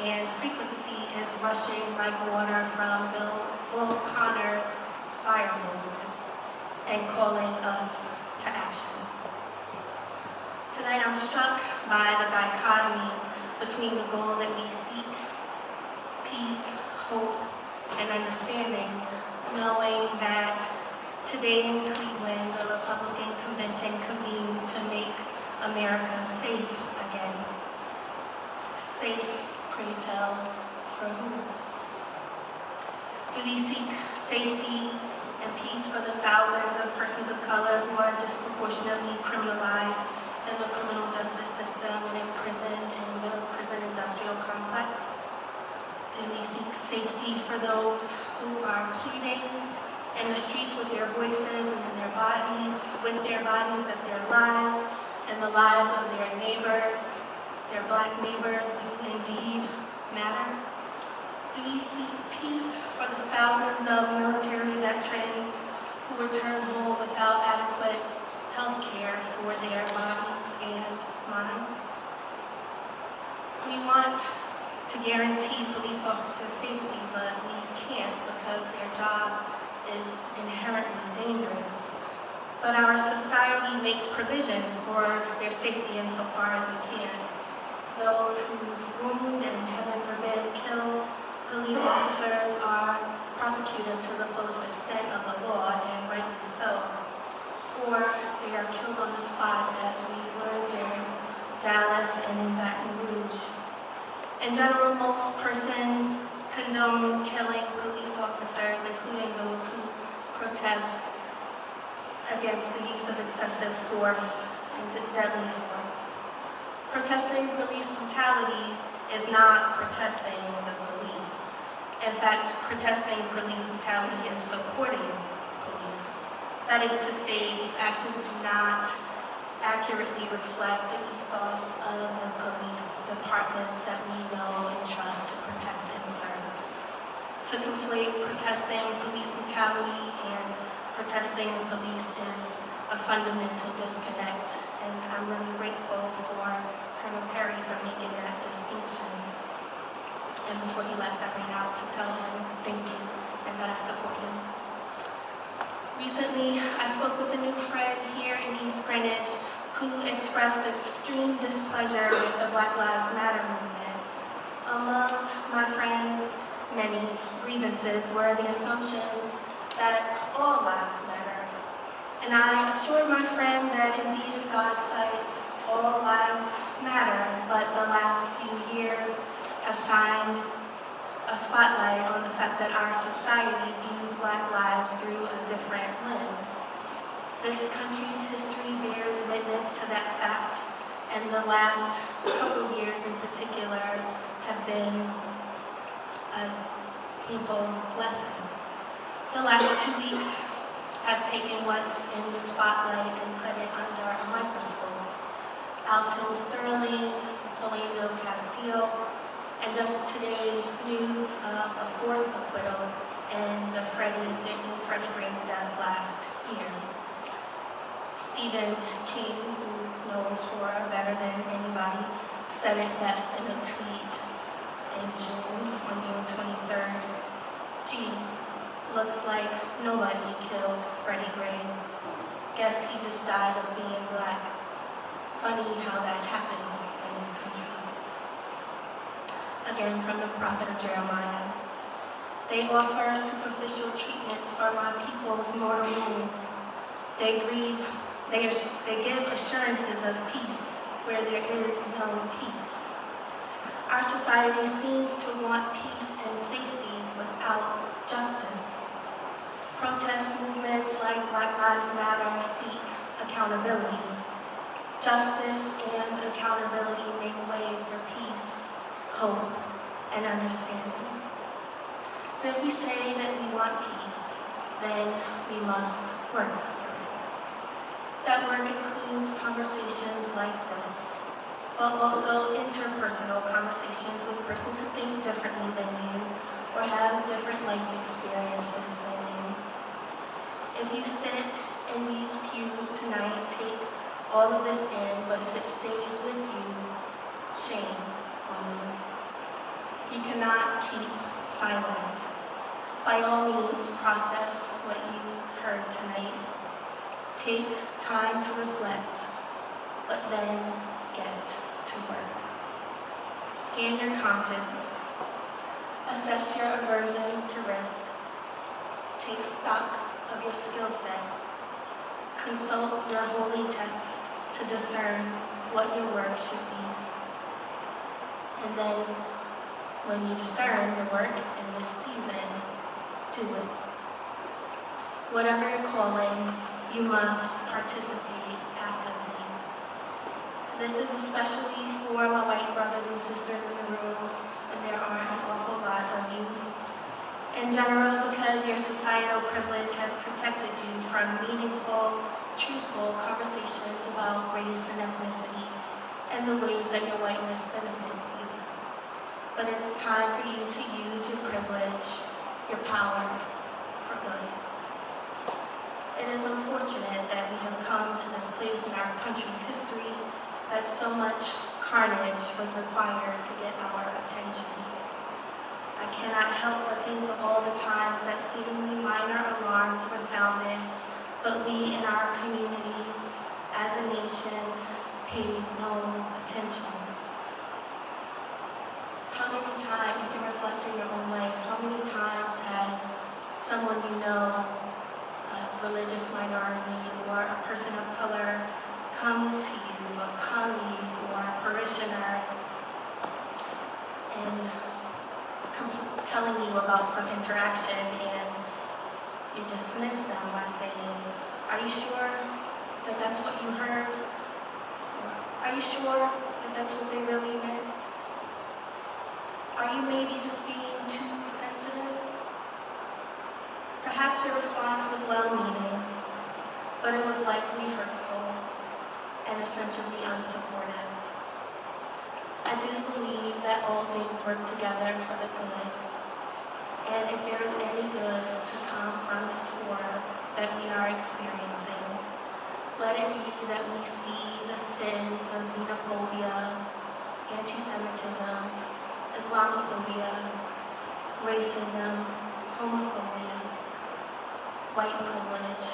and frequency is rushing like water from Will Connor's fire hoses and calling us to action. Tonight I'm struck by the dichotomy between the goal that we seek, peace, hope, and understanding, knowing that today in Cleveland, the Republican convention convenes to make America safe again. Safe, pray tell, for who? Do we seek safety and peace for the thousands of persons of color who are disproportionately criminalized in the criminal justice system and imprisoned in the prison industrial complex? Do we seek safety for those who are pleading in the streets with their voices and in their bodies, with their bodies, that their lives and the lives of their neighbors, their Black neighbors, do indeed matter? Do we seek peace for the thousands of military veterans who return home without adequate health care for their bodies and minds? We want to guarantee police officers' safety, but we can't because their job is inherently dangerous. But our society makes provisions for their safety insofar as we can. Those who wound and, heaven forbid, kill police officers are prosecuted to the fullest extent of the law, and rightly so. Or they are killed on the spot, as we learned in Dallas and in Baton Rouge. In general, most persons condone killing police officers, including those who protest against the use of excessive force and deadly force. Protesting police brutality is not protesting the police. In fact, protesting police brutality is supporting police. That is to say, these actions do not accurately reflect the ethos of the police departments that we know and trust to protect and serve. To conflate protesting police brutality and protesting the police is a fundamental disconnect, and I'm really grateful for Colonel Pare for making that distinction. And before he left, I ran out to tell him thank you and that I support him. Recently, I spoke with a new friend here in East Greenwich who expressed extreme displeasure with the Black Lives Matter movement. Among my friend's many grievances were the assumption that all lives matter. And I assured my friend that indeed in God's sight, all lives matter, but the last few years have shined a spotlight on the fact that our society views Black lives through a different lens. This country's history bears witness to that fact, and the last couple years in particular have been a painful lesson. The last 2 weeks have taken what's in the spotlight and put it under a microscope. Alton Sterling, Philando Castile, and just today, news of a fourth acquittal in Freddie Gray's death last year. Stephen King, who knows horror better than anybody, said it best in a tweet in on June 23rd. Gee, looks like nobody killed Freddie Gray. Guess he just died of being Black. Funny how that happens in this country. Again, from the prophet of Jeremiah. They offer superficial treatments for my people's mortal wounds. They give assurances of peace where there is no peace. Our society seems to want peace and safety without justice. Protest movements like Black Lives Matter seek accountability. Justice and accountability make way for peace, hope, and understanding. And if we say that we want peace, then we must work for it. That work includes conversations like this, but also interpersonal conversations with persons who think differently than you or have different life experiences than you. If you sit in these pews tonight, take all of this in, but if it stays with you, shame on you. You cannot keep silent. By all means, process what you heard tonight. Take time to reflect, but then get to work. Scan your conscience. Assess your aversion to risk. Take stock of your skill set. Consult your holy text to discern what your work should be. And then, when you discern the work in this season, do it. Whatever your calling, you must participate actively. This is especially for my white brothers and sisters in the room, and there are an awful lot of you. In general, because your societal privilege has protected you from meaningful, truthful conversations about race and ethnicity, and the ways that your whiteness benefits you. But it is time for you to use your privilege, your power, for good. It is unfortunate that we have come to this place in our country's history that so much carnage was required to get our attention. I cannot help but think of all the times that seemingly minor alarms were sounded, but we in our community, as a nation, paid no attention. How many times, you can reflect in your own life, how many times has someone you know, a religious minority or a person of color, come to you, a colleague or a parishioner, and telling you about some interaction, and you dismiss them by saying, "Are you sure that that's what you heard? Or, are you sure that that's what they really meant? Are you maybe just being too sensitive?" Perhaps your response was well-meaning, but it was likely hurtful and essentially unsupportive. I do believe that all things work together for the good. And if there is any good to come from this war that we are experiencing, let it be that we see the sins of xenophobia, anti-Semitism, Islamophobia, racism, homophobia, white privilege,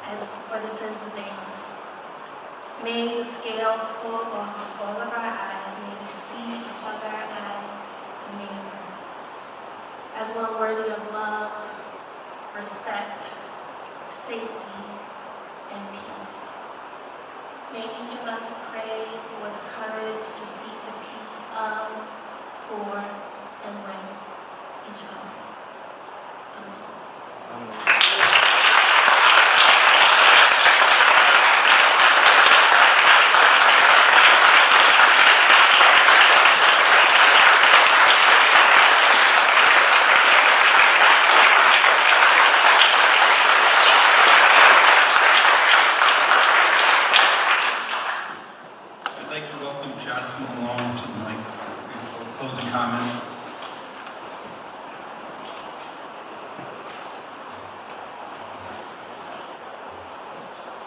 as for the sins that they are. May the scales fall off all of our eyes. May we see each other as a neighbor, as one worthy of love, respect, safety, and peace. May each of us pray for the courage to seek the peace of, for, and with each other. Amen. Malone to the mic for closing comments.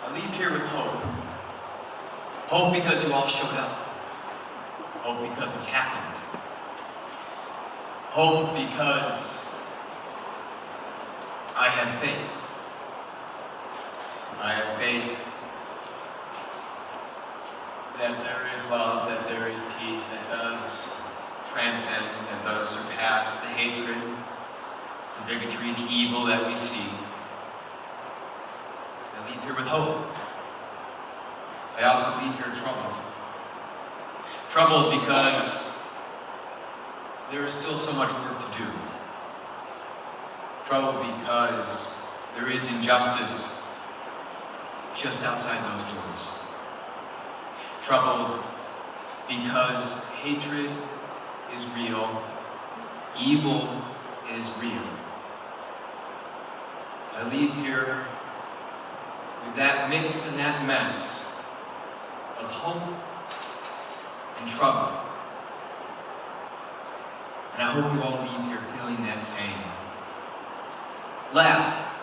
I leave here with hope. Hope because you all showed up. Hope because this happened. Hope because I have faith. I have faith that there is love, that there is peace, that does transcend, that does surpass the hatred, the bigotry, the evil that we see. I leave here with hope. I also leave here troubled. Troubled because there is still so much work to do. Troubled because there is injustice just outside those doors. Troubled because hatred is real, evil is real. I leave here with that mix and that mess of hope and trouble. And I hope you all leave here feeling that same. Laugh,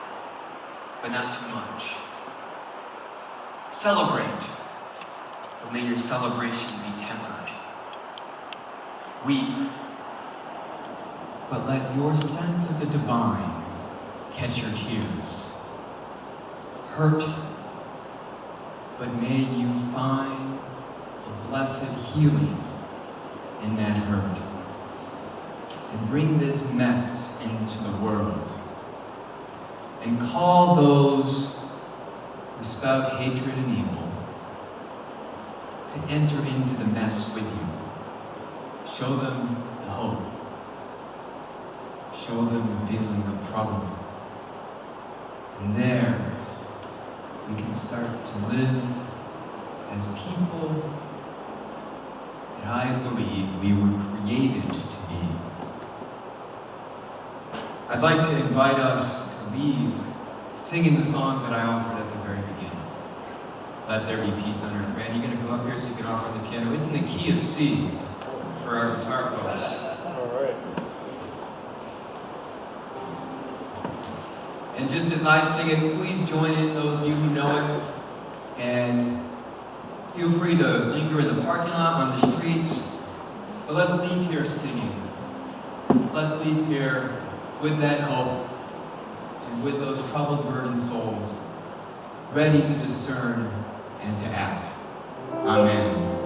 but not too much. Celebrate, but may your celebration be tempered. Weep, but let your sense of the divine catch your tears. Hurt, but may you find a blessed healing in that hurt. And bring this mess into the world. And call those who spout hatred and evil to enter into the mess with you. Show them the hope. Show them the feeling of trouble. And there, we can start to live as people that I believe we were created to be. I'd like to invite us to leave singing the song that I offered at the very beginning. Let there be peace on earth. Man, you're going to come up here so you can offer the piano. It's in the key of C for our guitar folks. All right. And just as I sing it, please join in, those of you who know it. And feel free to linger in the parking lot, on the streets. But let's leave here singing. Let's leave here with that hope and with those troubled, burdened souls, ready to discern and to act. Amen.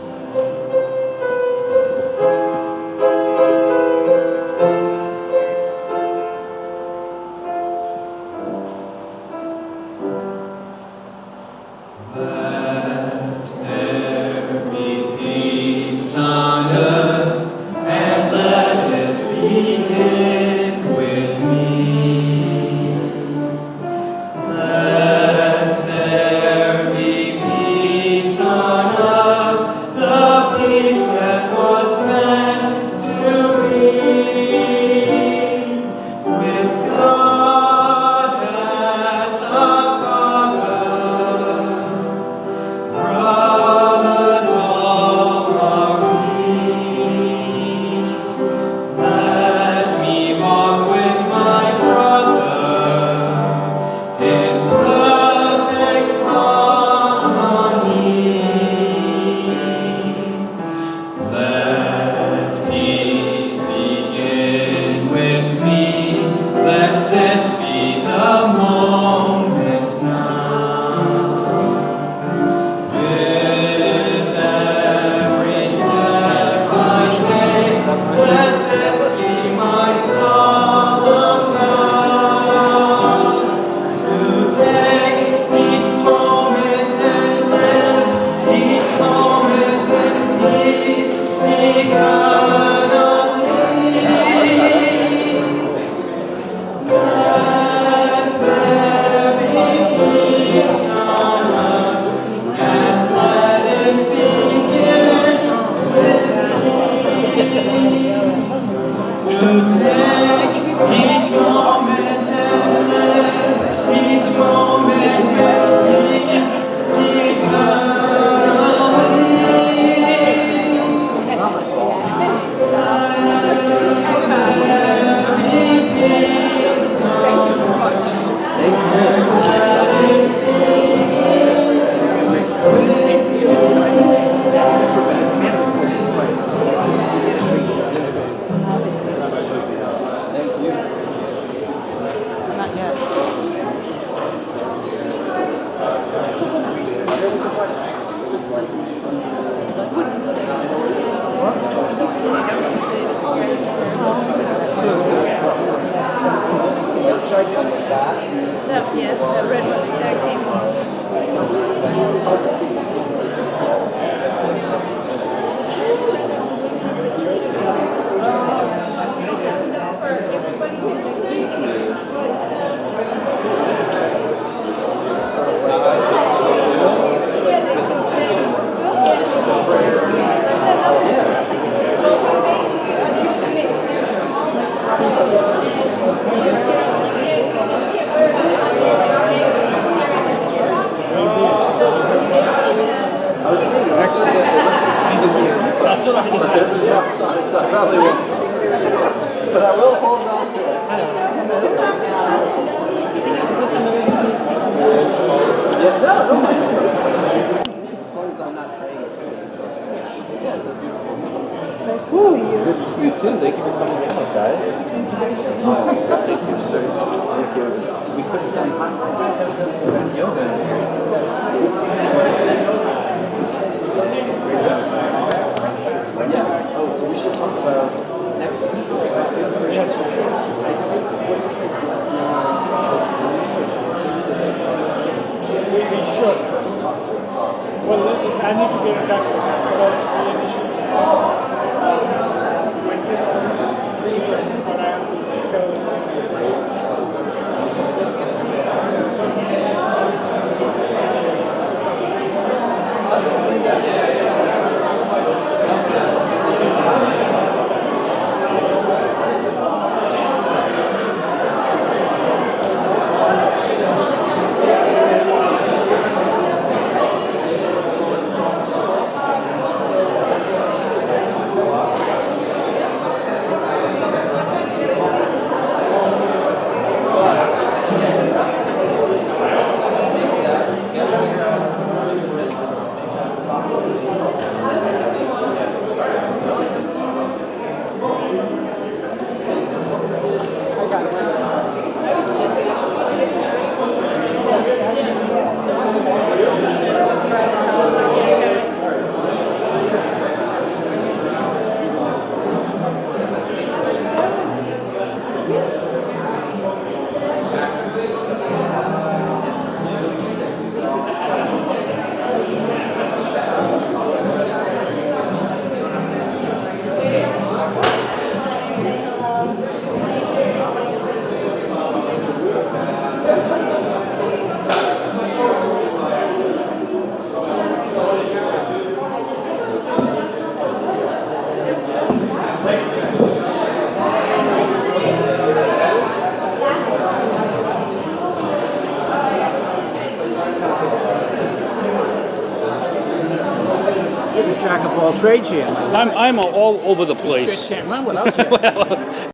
Yes, you too. Thank you for coming in, guys. Thank you. It's very sweet. Thank you. We could have done yoga in here. Great job. Yes. Oh, so we should talk about next week. Yes, for sure. We should. Well, I need to get in touch with him because the issue. But I have to go. Jack of all trades here. I'm all over the place. Can't run without you.